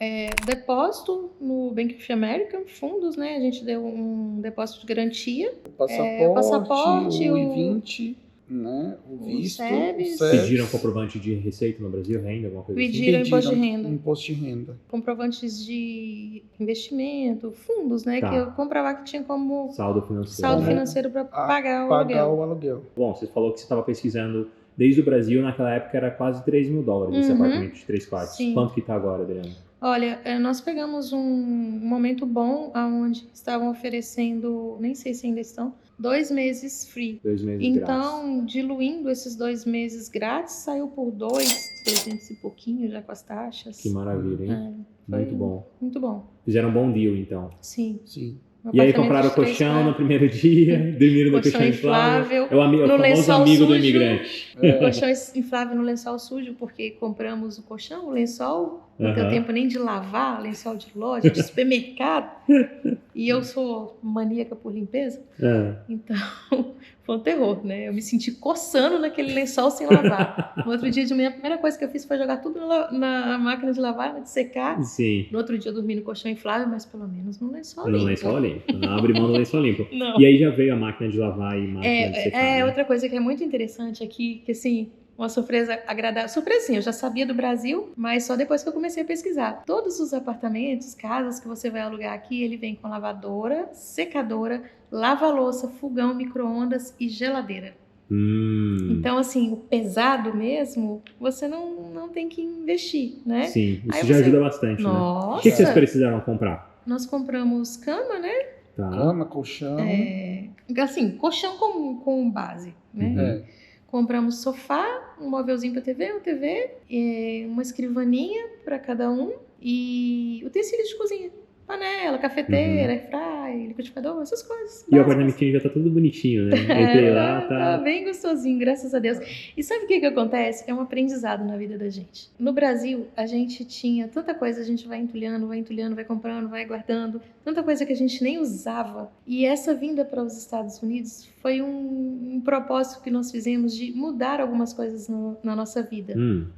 Depósito no Bank of America, fundos, né? A gente deu um depósito de garantia. O passaporte, o o I-20, né? O visto, SEBS. Pediram comprovante de receita no Brasil, renda, alguma coisa assim? Pediram imposto de renda. Imposto de renda. Comprovantes de investimento, fundos, né? Tá. Que eu comprovar que tinha como Saldo financeiro. saldo né? financeiro para pagar o Pagar aluguel. o aluguel. Bom, você falou que você estava pesquisando desde o Brasil, naquela época era quase $3.000 esse apartamento de 3 quartos. Sim. Quanto que tá agora, Adriana? Olha, nós pegamos um momento bom onde estavam oferecendo, nem sei se ainda estão, 2 meses free. 2 meses grátis. Então, diluindo esses 2 meses grátis, saiu por 2.300 e pouquinho já com as taxas. Que maravilha, hein? Foi Muito bom. Muito bom. Fizeram um bom deal, então. Sim. Sim. Um E aí apartamento compraram o de 3 colchão no quartos, primeiro dia, dormiram no colchão colchão inflável. É o no famoso lençol amigo do sujo. imigrante. colchão inflável no lençol sujo, porque compramos o colchão, o lençol, não deu tempo nem de lavar, lençol de loja, de supermercado. E eu sou maníaca por limpeza, então foi um terror, né? Eu me senti coçando naquele lençol sem lavar. No outro dia de manhã, a primeira coisa que eu fiz foi jogar tudo na máquina de lavar, de secar. Sim. No outro dia eu dormi no colchão inflável, mas pelo menos no lençol No limpo. lençol limpo. Não abre mão do lençol limpo. Não. E aí já veio a máquina de lavar e máquina de secar. né? Outra coisa que é muito interessante aqui, que assim, uma surpresa agradável. Surpresa sim, eu já sabia do Brasil, mas só depois que eu comecei a pesquisar. Todos os apartamentos, casas que você vai alugar aqui, ele vem com lavadora, secadora, lava-louça, fogão, micro-ondas e geladeira. Então, assim, o pesado mesmo, você não tem que investir, né? Sim, isso Aí já você- ajuda bastante, né? Nossa! O que vocês precisaram comprar? Nós compramos cama, né? Tá. Cama, colchão. Assim, colchão com base, né? Compramos sofá, um móvelzinho para TV, uma TV, uma escrivaninha para cada um e utensílios de cozinha. Panela, cafeteira, airfryer, liquidificador, essas coisas. E o básicas. apartamentinho já tá tudo bonitinho, né? Entrei lá, Tá tá... bem gostosinho, graças a Deus. E sabe o que acontece? É um aprendizado na vida da gente. No Brasil, a gente tinha tanta coisa, a gente vai entulhando, vai comprando, vai guardando, tanta coisa que a gente nem usava. E essa vinda para os Estados Unidos foi um propósito que nós fizemos de mudar algumas coisas na nossa vida.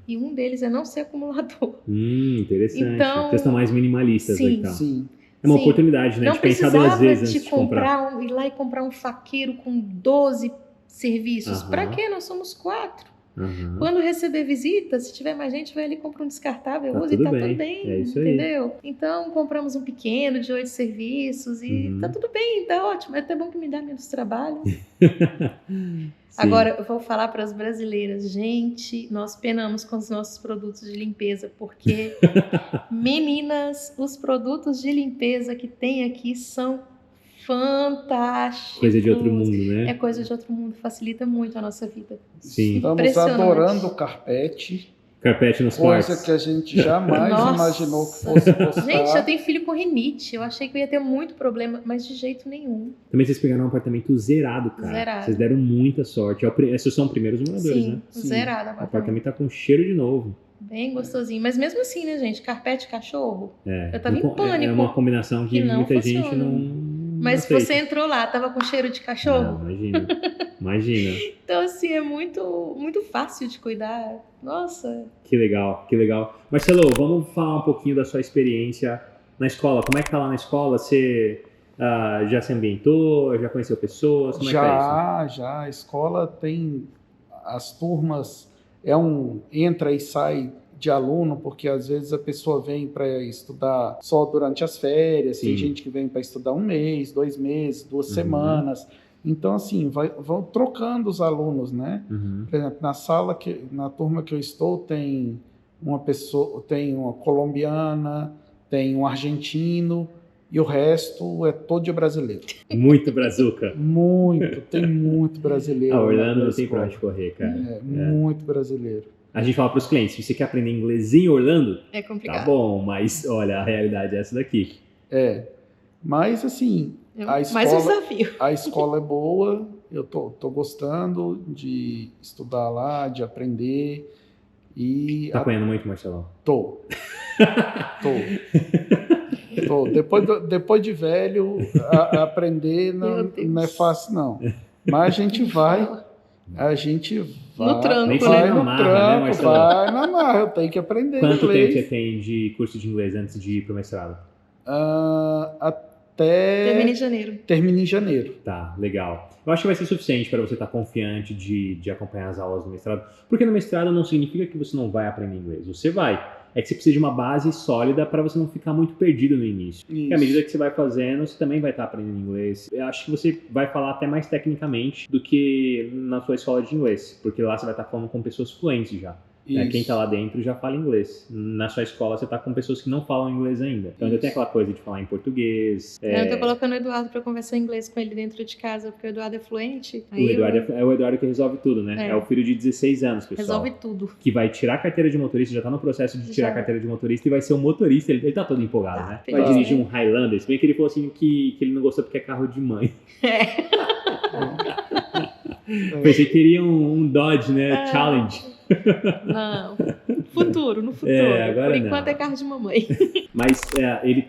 E um deles é não ser acumulador. Interessante. Então, Vocês estão mais minimalistas aí, então. Sim. É uma Sim. oportunidade, né? Não De pensar precisava duas vezes antes de comprar. ir lá e comprar um faqueiro com 12 serviços. Aham. Pra quê? Nós somos 4. Uhum. Quando receber visita, se tiver mais gente, vai ali e compra um descartável, Tá usa e tudo tá bem. tudo bem, É isso aí. entendeu? Então, compramos um pequeno de 8 serviços e Uhum. tá tudo bem, tá ótimo. É até bom que me dá menos trabalho. Sim. Agora, eu vou falar para as brasileiras, gente, nós penamos com os nossos produtos de limpeza, porque, meninas, os produtos de limpeza que tem aqui são fantásticos. Coisa de outro mundo, É né? coisa de outro mundo, facilita muito a nossa vida. Sim. Estamos Impressionante. adorando o carpete, Carpete nos coisa quartos. que a gente jamais Nossa. imaginou que fosse gostar. Gente, eu tenho filho com rinite. Eu achei que eu ia ter muito problema, mas de jeito nenhum. Também vocês pegaram um apartamento zerado, cara. Zerado. Vocês deram muita sorte. Esses são os primeiros moradores, Sim, né? Sim. zerado O apartamento. apartamento tá com cheiro de novo. Bem gostosinho. Mas mesmo assim, né, gente? Carpete, cachorro. É, Eu tava em pânico. É uma combinação que que não muita funciona. gente não. Mas aceita. você entrou lá, tava com cheiro de cachorro? Não, imagina. Imagina. Então, assim, é muito, muito fácil de cuidar. Nossa. Que legal, que legal. Marcelo, vamos falar um pouquinho da sua experiência na escola. Como é que tá lá na escola? Você já se ambientou? Já conheceu pessoas? Como é que tá Já. A escola tem as turmas, entra e sai de aluno, porque às vezes a pessoa vem para estudar só durante as férias, Sim. tem gente que vem para estudar 1 mês, 2 meses, 2 Uhum. semanas. Então, assim, vão trocando os alunos, né? isso? Uhum. Por exemplo, na turma que eu estou, tem uma colombiana, tem um argentino, e o resto é todo de brasileiro. Muito brazuca. Tem muito brasileiro. A Orlando na não tem pra escola. onde correr, cara. Muito brasileiro. A gente fala pros clientes, se você quer aprender inglês em Orlando, É tá complicado. bom, mas olha, a realidade é essa daqui. Mas, assim, Mais um desafio. a escola é boa, eu tô gostando de estudar lá, de aprender. E Tá apanhando muito, Marcelão? Tô. Depois de velho, aprender Meu Deus. não é fácil, não. Mas a gente vai. No tranco, Nem vai né? no Na marra, né, tranco, Marcelo? vai na marra. Eu tenho que aprender Quanto inglês. tempo você tem de curso de inglês antes de ir pro mestrado? Termina em janeiro. Termina em janeiro. Tá, legal. Eu acho que vai ser suficiente para você estar confiante de acompanhar as aulas do mestrado, porque no mestrado não significa que você não vai aprender inglês. Você vai. É que você precisa de uma base sólida para você não ficar muito perdido no início. E à medida que você vai fazendo, você também vai estar aprendendo inglês. Eu acho que você vai falar até mais tecnicamente do que na sua escola de inglês, porque lá você vai estar falando com pessoas fluentes já. Quem tá lá dentro já fala inglês. Na sua escola você tá com pessoas que não falam inglês ainda. Então ainda tem aquela coisa de falar em português. Eu tô colocando o Eduardo pra conversar inglês com ele dentro de casa, porque o Eduardo é fluente. O Eduardo é o Eduardo que resolve tudo, né? É. É o filho de 16 anos, pessoal. Resolve tudo. Que vai tirar a carteira de motorista, já tá no processo de tirar Já. a carteira de motorista e vai ser o motorista. Ele tá todo empolgado, Tá, né? feliz, Vai dirigir né? um Highlander. Se bem que ele falou assim que ele não gostou porque é carro de mãe. Pensei que queria um Dodge, né? Challenge. Não. No futuro. Agora Por não. enquanto é carro de mamãe. Mas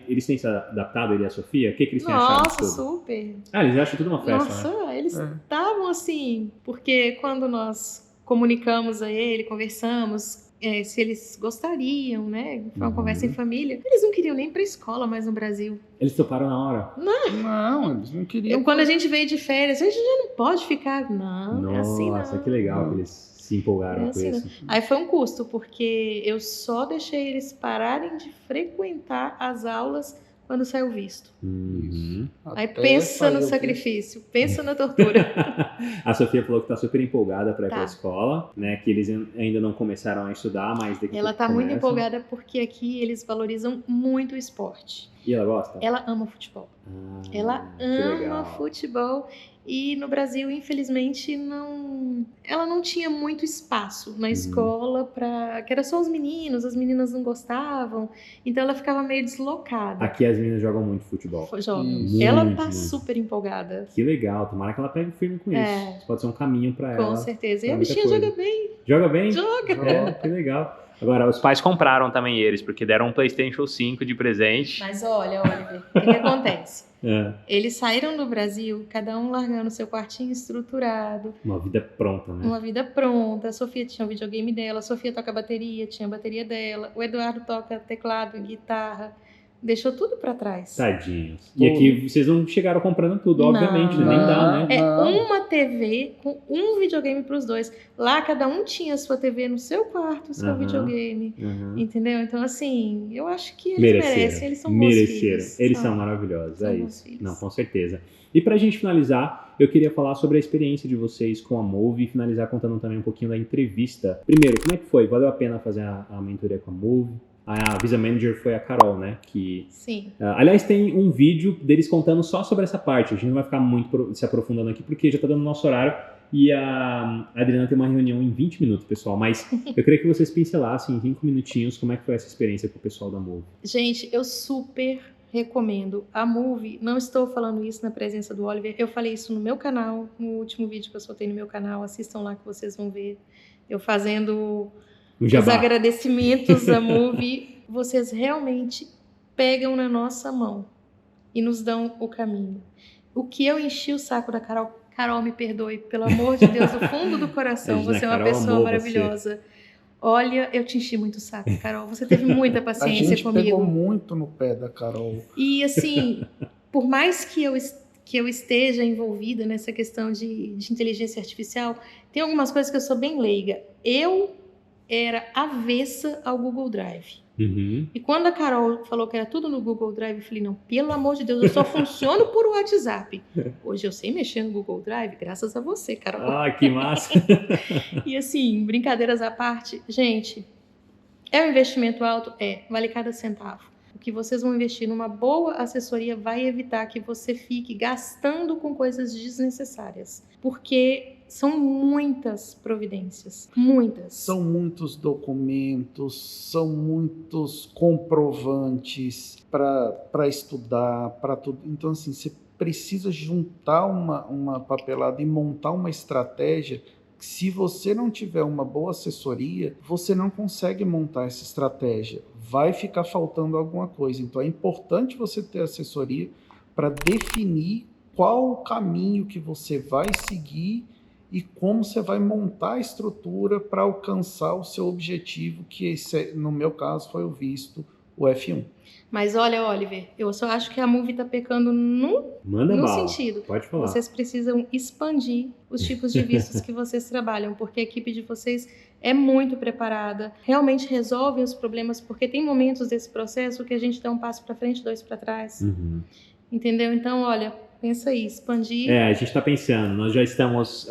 eles têm se adaptado, ele e a Sofia? O que eles têm achado Nossa, disso tudo? super. Eles acham tudo uma festa, Nossa, né? eles estavam assim, porque quando nós comunicamos a ele, conversamos, se eles gostariam, né? Foi uma Uhum. conversa em família. Eles não queriam nem ir pra escola mais no Brasil. Eles toparam na hora. Não, eles não queriam. Quando a gente veio de férias, a gente já não pode ficar. Não, Nossa, é assim não. que legal que eles se empolgaram É com assim, isso. Aí foi um custo, porque eu só deixei eles pararem de frequentar as aulas quando saiu o visto. Uhum. Aí Até pensa sair no o sacrifício, pensa na tortura. A Sofia falou que tá super empolgada para ir pra Tá. escola, né? Que eles ainda não começaram a estudar, mas daqui a Ela pouco tá muito começam. empolgada porque aqui eles valorizam muito o esporte. E ela gosta? Ela ama futebol. Ela que ama legal. futebol. E no Brasil, infelizmente, ela não tinha muito espaço na escola que era só os meninos, as meninas não gostavam, então ela ficava meio deslocada. Aqui as meninas jogam muito futebol. Joga. Isso. Ela Muito, tá muito. super empolgada. Que legal, tomara que ela pegue firme com É. isso. Isso pode ser um caminho pra Com ela. certeza. E pra a muita bichinha coisa. joga bem. Joga bem? Joga. Que legal. Agora, os Pais compraram também eles, porque deram um PlayStation 5 de presente. Mas olha, Oliver, o que acontece? É, Eles saíram do Brasil, cada um largando seu quartinho estruturado, uma vida pronta, né? uma vida pronta. A Sofia tinha o videogame dela, a Sofia toca bateria, tinha a bateria dela, o Eduardo toca teclado, guitarra. Deixou tudo pra trás. Tadinhos. E aqui vocês não chegaram comprando tudo, obviamente, né? Nem dá, né? É uma TV com um videogame pros dois. Lá cada um tinha sua TV no seu quarto, seu videogame. Entendeu? Então, assim, eu acho que eles merecem. Eles são bons filhos. Eles são maravilhosos, é isso. Filhos. Não, com certeza. E pra gente finalizar, eu queria falar sobre a experiência de vocês com a Move e finalizar contando também um pouquinho da entrevista. Primeiro, como é que foi? Valeu a pena fazer a mentoria com a Move? A Visa Manager foi a Carol, né? Sim. Aliás, tem um vídeo deles contando só sobre essa parte. A gente não vai ficar muito se aprofundando aqui, porque já tá dando nosso horário. E a Adriana tem uma reunião em 20 minutos, pessoal. Mas eu queria que vocês pincelassem em 5 minutinhos como é que foi essa experiência com o pessoal da Move. Gente, eu super recomendo a Move. Não estou falando isso na presença do Oliver. Eu falei isso no meu canal, no último vídeo que eu soltei no meu canal. Assistam lá que vocês vão ver. Eu fazendo... os agradecimentos à Move, vocês realmente pegam na nossa mão e nos dão o caminho. O que eu enchi o saco da Carol, Carol, me perdoe, pelo amor de Deus, do fundo do coração, você é uma pessoa maravilhosa. Olha, eu te enchi muito o saco, Carol, você teve muita paciência comigo. A gente pegou muito no pé da Carol. E assim, por mais que eu esteja envolvida nessa questão de inteligência artificial, tem algumas coisas que eu sou bem leiga. Eu era avessa ao Google Drive. E quando a Carol falou que era tudo no Google Drive, eu falei, não, pelo amor de Deus, eu só funciono por WhatsApp. Hoje eu sei mexer no Google Drive, graças a você, Carol. Ah, que massa! E assim, brincadeiras à parte, gente, é um investimento alto? Vale cada centavo. O que vocês vão investir numa boa assessoria vai evitar que você fique gastando com coisas desnecessárias. Porque são muitas providências, muitas. São muitos documentos, são muitos comprovantes para estudar, para tudo. Então, assim, você precisa juntar uma papelada e montar uma estratégia. Se você não tiver uma boa assessoria, você não consegue montar essa estratégia. Vai ficar faltando alguma coisa. Então, é importante você ter assessoria para definir qual o caminho que você vai seguir e como você vai montar a estrutura para alcançar o seu objetivo, que no meu caso foi o visto, o F1. Mas olha, Oliver, eu só acho que a Move está pecando no sentido. Pode falar. Vocês precisam expandir os tipos de vistos que vocês trabalham, porque a equipe de vocês é muito preparada, realmente resolve os problemas, porque tem momentos desse processo que a gente dá um passo para frente, 2 para trás. Entendeu? Então, olha, pensa aí, expandir. A gente está pensando, nós já estamos,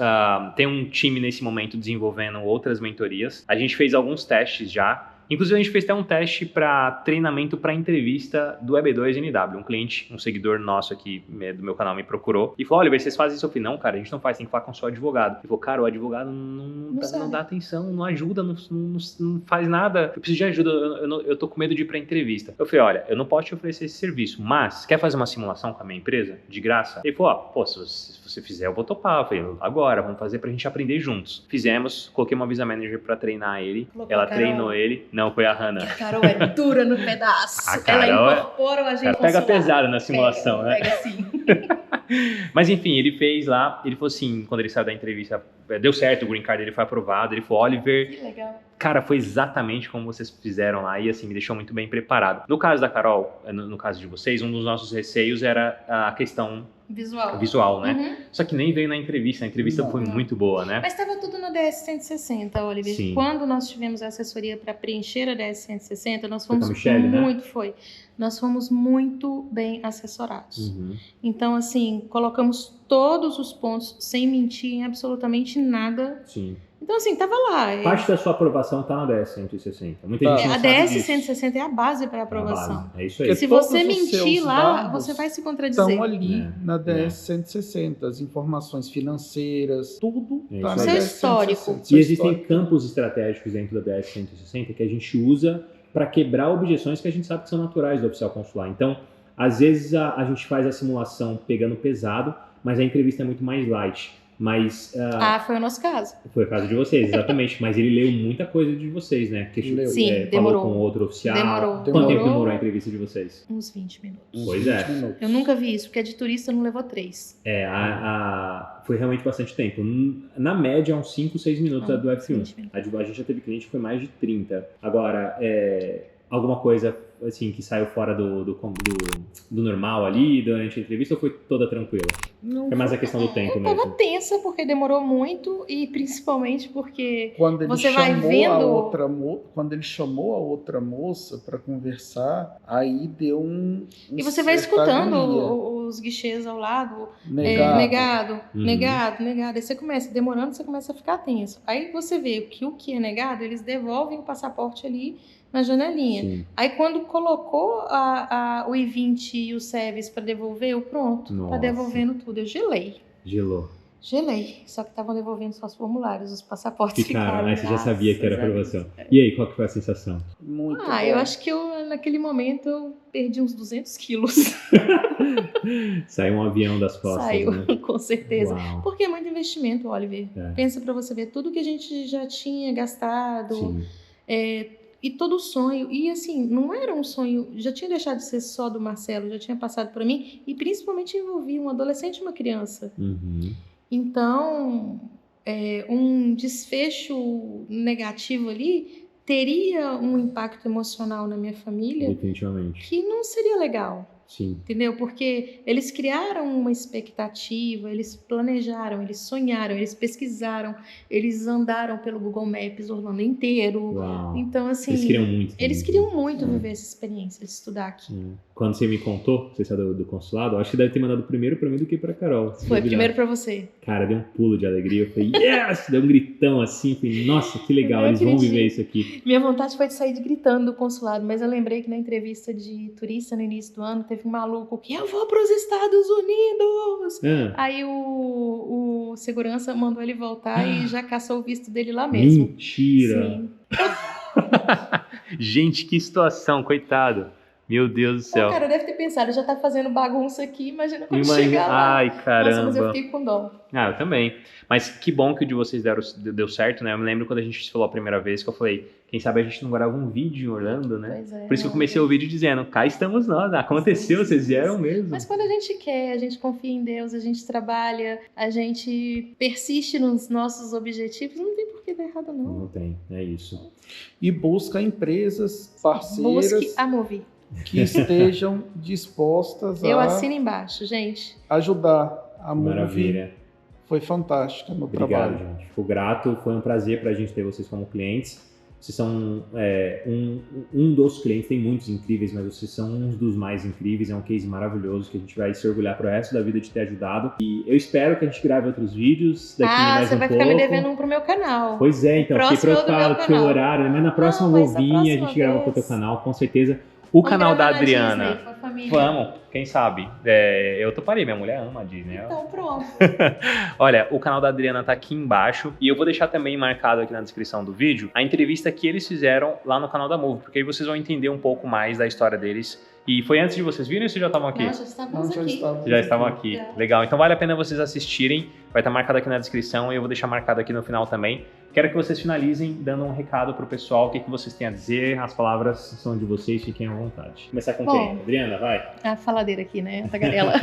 tem um time nesse momento desenvolvendo outras mentorias. A gente fez alguns testes já. Inclusive, a gente fez até um teste para treinamento para entrevista do EB2NW. Um cliente, um seguidor nosso aqui do meu canal me procurou e falou, olha, vocês fazem isso? Eu falei, não, cara, a gente não faz, tem que falar com o seu advogado. Ele falou, cara, o advogado não dá atenção, não ajuda, não faz nada. Eu preciso de ajuda, eu tô com medo de ir para entrevista. Eu falei, olha, eu não posso te oferecer esse serviço, mas quer fazer uma simulação com a minha empresa, de graça? Ele falou, se você fizer, eu vou topar. Eu falei, agora, vamos fazer pra gente aprender juntos. Fizemos, coloquei uma Visa Manager para treinar ele, ela treinou ele. Não, foi a Hannah. A Carol é dura no pedaço. A Carol, ela incorpora o agente pega pesado na simulação, né? Pega sim. Mas enfim, ele fez lá, ele falou assim, quando ele saiu da entrevista, deu certo, o green card dele foi aprovado, ele falou, Oliver, que legal. Cara, foi exatamente como vocês fizeram lá e assim, me deixou muito bem preparado. No caso da Carol, no caso de vocês, um dos nossos receios era a questão visual, né? Só que nem veio na entrevista, a entrevista foi muito boa, né? Mas estava tudo na DS-160, Oliver. Sim. Quando nós tivemos a assessoria para preencher a DS-160, nós fomos nós fomos muito bem assessorados. Então, assim, colocamos todos os pontos sem mentir em absolutamente nada. Sim. Então, assim, tava lá. Parte da sua aprovação tá na DS-160. Muita gente não sabe disso. A DS-160 é a base para aprovação. É isso aí. Se você mentir lá, você vai se contradizer. Estão ali na DS-160. As informações financeiras, tudo está na DS-160. Histórico. E existem campos estratégicos dentro da DS-160 que a gente usa para quebrar objeções que a gente sabe que são naturais do oficial consular. Então, às vezes a gente faz a simulação pegando pesado, mas a entrevista é muito mais light. Mas, foi o nosso caso. Foi o caso de vocês, exatamente. Mas ele leu muita coisa de vocês, né? Sim, demorou. Falou com outro oficial. Demorou. Quanto tempo demorou a entrevista de vocês? Uns 20 minutos. Pois é. Eu nunca vi isso, porque a de turista não levou 3. Foi realmente bastante tempo. Na média, uns 5, 6 minutos do F1. A gente já teve cliente que foi mais de 30. Agora, alguma coisa assim que saiu fora do normal ali durante a entrevista ou foi toda tranquila? Não, É mais a questão do tempo Eu tava mesmo. tensa porque demorou muito e principalmente porque quando ele você vai chamou vendo... quando ele chamou a outra moça para conversar, aí deu E você vai certa escutando agonia. os guichês ao lado, Negado. negado. Aí você começa, demorando, você começa a ficar tenso. Aí você vê que o que é negado, eles devolvem o passaporte ali na janelinha. Sim. Aí quando colocou o I-20 e o SEVES para devolver, eu pronto, tá Nossa. devolvendo tudo. Eu gelei. Gelou. Só que estavam devolvendo só os formulários, os passaportes Ficaram, aí você já graças sabia que era a Deus. aprovação. E aí, qual que foi a sensação? Muito bom. Eu acho que naquele momento eu perdi uns 200 quilos. Saiu um avião das costas, Saiu, né? com certeza. Uau. Porque é muito investimento, Oliver. É. Pensa pra você ver tudo que a gente já tinha gastado, Sim. e todo o sonho. E assim, não era um sonho, já tinha deixado de ser só do Marcelo, já tinha passado por mim, e principalmente envolvia um adolescente e uma criança. Uhum. Então, um desfecho negativo ali teria um impacto emocional na minha família Definitivamente. que não seria legal. Sim. Entendeu? Porque eles criaram uma expectativa, eles planejaram, eles sonharam, eles pesquisaram, eles andaram pelo Google Maps Orlando inteiro. Uau. Então, assim, Eles queriam muito. eles também. queriam muito viver essa experiência de estudar aqui. Quando você me contou, você saiu do consulado, acho que deve ter mandado primeiro pra mim do que pra Carol. Foi primeiro pra você. Cara, deu um pulo de alegria. Eu falei, yes! Deu um gritão assim. Falei, nossa, que legal, Eu eles vão acredito. viver isso aqui. Minha vontade foi de sair gritando do consulado, mas eu lembrei que na entrevista de turista no início do ano, teve um maluco que eu vou pros Estados Unidos! Aí o segurança mandou ele voltar e já caçou o visto dele lá mesmo. Mentira! Sim. Gente, que situação, coitado. Meu Deus do céu. O cara deve ter pensado, já tá fazendo bagunça aqui, imagina quando Imagina- chegar lá. Ai, caramba. Nossa, mas eu fiquei com dó. Ah, eu também. Mas que bom que o de vocês deu certo, né? Eu me lembro quando a gente se falou a primeira vez que eu falei, quem sabe a gente não grava um vídeo em Orlando, né? Pois é. Por isso que eu comecei o vídeo dizendo, cá estamos nós, aconteceu, vocês vieram mesmo. Mas quando a gente quer, a gente confia em Deus, a gente trabalha, a gente persiste nos nossos objetivos, não tem por que dar errado, não. Não tem, é isso. E busca empresas parceiras Busque a Movi. que estejam dispostas Eu a assino embaixo, gente. ajudar. A Movi Maravilha. foi fantástica no Obrigado, trabalho. gente. Fico grato. Foi um prazer pra gente ter vocês como clientes. Vocês são um dos clientes, tem muitos incríveis, mas vocês são um dos mais incríveis. É um case maravilhoso que a gente vai se orgulhar pro resto da vida de ter ajudado. E eu espero que a gente grave outros vídeos daqui mais Você um vai pouco. ficar me devendo um pro meu canal. Pois é, então, fiquei Próximo é o do preocupado meu com o teu canal. horário, né? Mas na próxima Não, mas a Movinha a próxima gente grava pro teu vez. canal, com certeza. O Vamos canal da gravar na Adriana. Disney, com a família. Vamos, quem sabe? Eu toparei, minha mulher ama a Disney. Então, pronto. Olha, o canal da Adriana tá aqui embaixo e eu vou deixar também marcado aqui na descrição do vídeo a entrevista que eles fizeram lá no canal da Move, porque aí vocês vão entender um pouco mais da história deles. E foi antes de vocês virem ou vocês já estavam aqui? Não, já estávamos Não, já aqui. estávamos Vocês já estavam aqui. Já. Legal. Então vale a pena vocês assistirem. Vai estar marcado aqui na descrição e eu vou deixar marcado aqui no final também. Quero que vocês finalizem dando um recado pro pessoal. O que vocês têm a dizer? As palavras são de vocês, fiquem à vontade. Começar com Bom. quem? Adriana, vai. A faladeira aqui, né? A tagarela.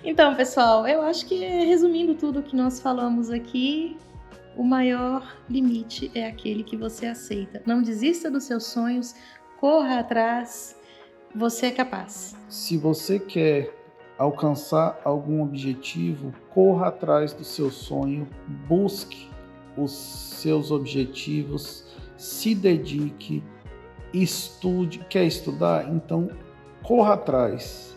Então, pessoal, eu acho que resumindo tudo que nós falamos aqui, o maior limite é aquele que você aceita. Não desista dos seus sonhos, corra atrás, você é capaz. Se você quer alcançar algum objetivo, corra atrás do seu sonho, busque os seus objetivos, se dedique, estude. Quer estudar? Então, corra atrás.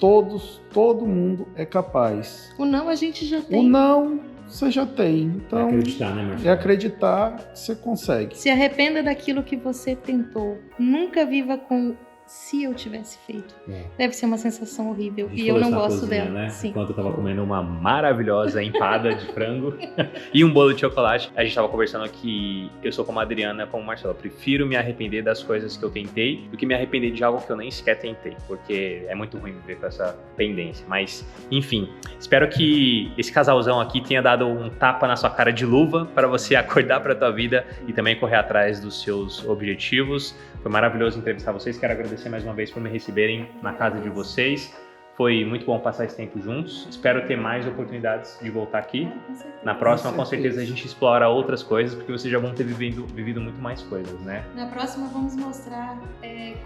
Todo mundo é capaz. O não a gente já O tem. não, você já tem. É Então, acreditar, né, Marcelo? é acreditar que você consegue. Se arrependa daquilo que você tentou. Nunca viva com se eu tivesse feito. É. Deve ser uma sensação horrível. A gente E eu falou não isso na gosto cozinha, dela. né? Sim. Enquanto eu tava comendo Uma maravilhosa empada de frango e um bolo de chocolate. A gente tava conversando que eu sou como a Adriana, como o Marcelo. Eu prefiro me arrepender das coisas que eu tentei do que me arrepender de algo que eu nem sequer tentei, porque é muito ruim viver com essa pendência. Mas, enfim, espero que esse casalzão aqui tenha dado um tapa na sua cara de luva para você acordar para a tua vida e também correr atrás dos seus objetivos. Foi maravilhoso entrevistar vocês. Quero agradecer mais uma vez por me receberem na casa de vocês. Foi muito bom passar esse tempo juntos. Espero ter mais oportunidades de voltar aqui. Com certeza. Na próxima, com certeza, a gente explora outras coisas, porque vocês já vão ter vivido muito mais coisas, né? Na próxima vamos mostrar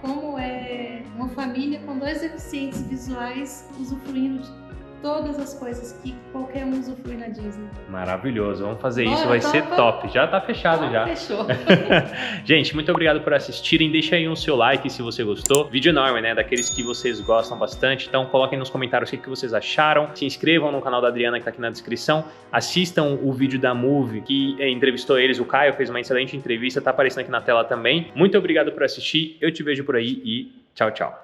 como é uma família com 2 deficientes visuais usufruindo de todas as coisas que qualquer um usufrui na Disney. Maravilhoso, vamos fazer Bora, isso, vai ser topa? top. Já tá fechado já. Fechou. Gente, muito obrigado por assistirem. Deixa aí um seu like se você gostou. Vídeo enorme, né? Daqueles que vocês gostam bastante. Então coloquem nos comentários o que vocês acharam. Se inscrevam no canal da Adriana que tá aqui na descrição. Assistam o vídeo da Move que entrevistou eles. O Caio fez uma excelente entrevista, tá aparecendo aqui na tela também. Muito obrigado por assistir. Eu te vejo por aí e tchau, tchau.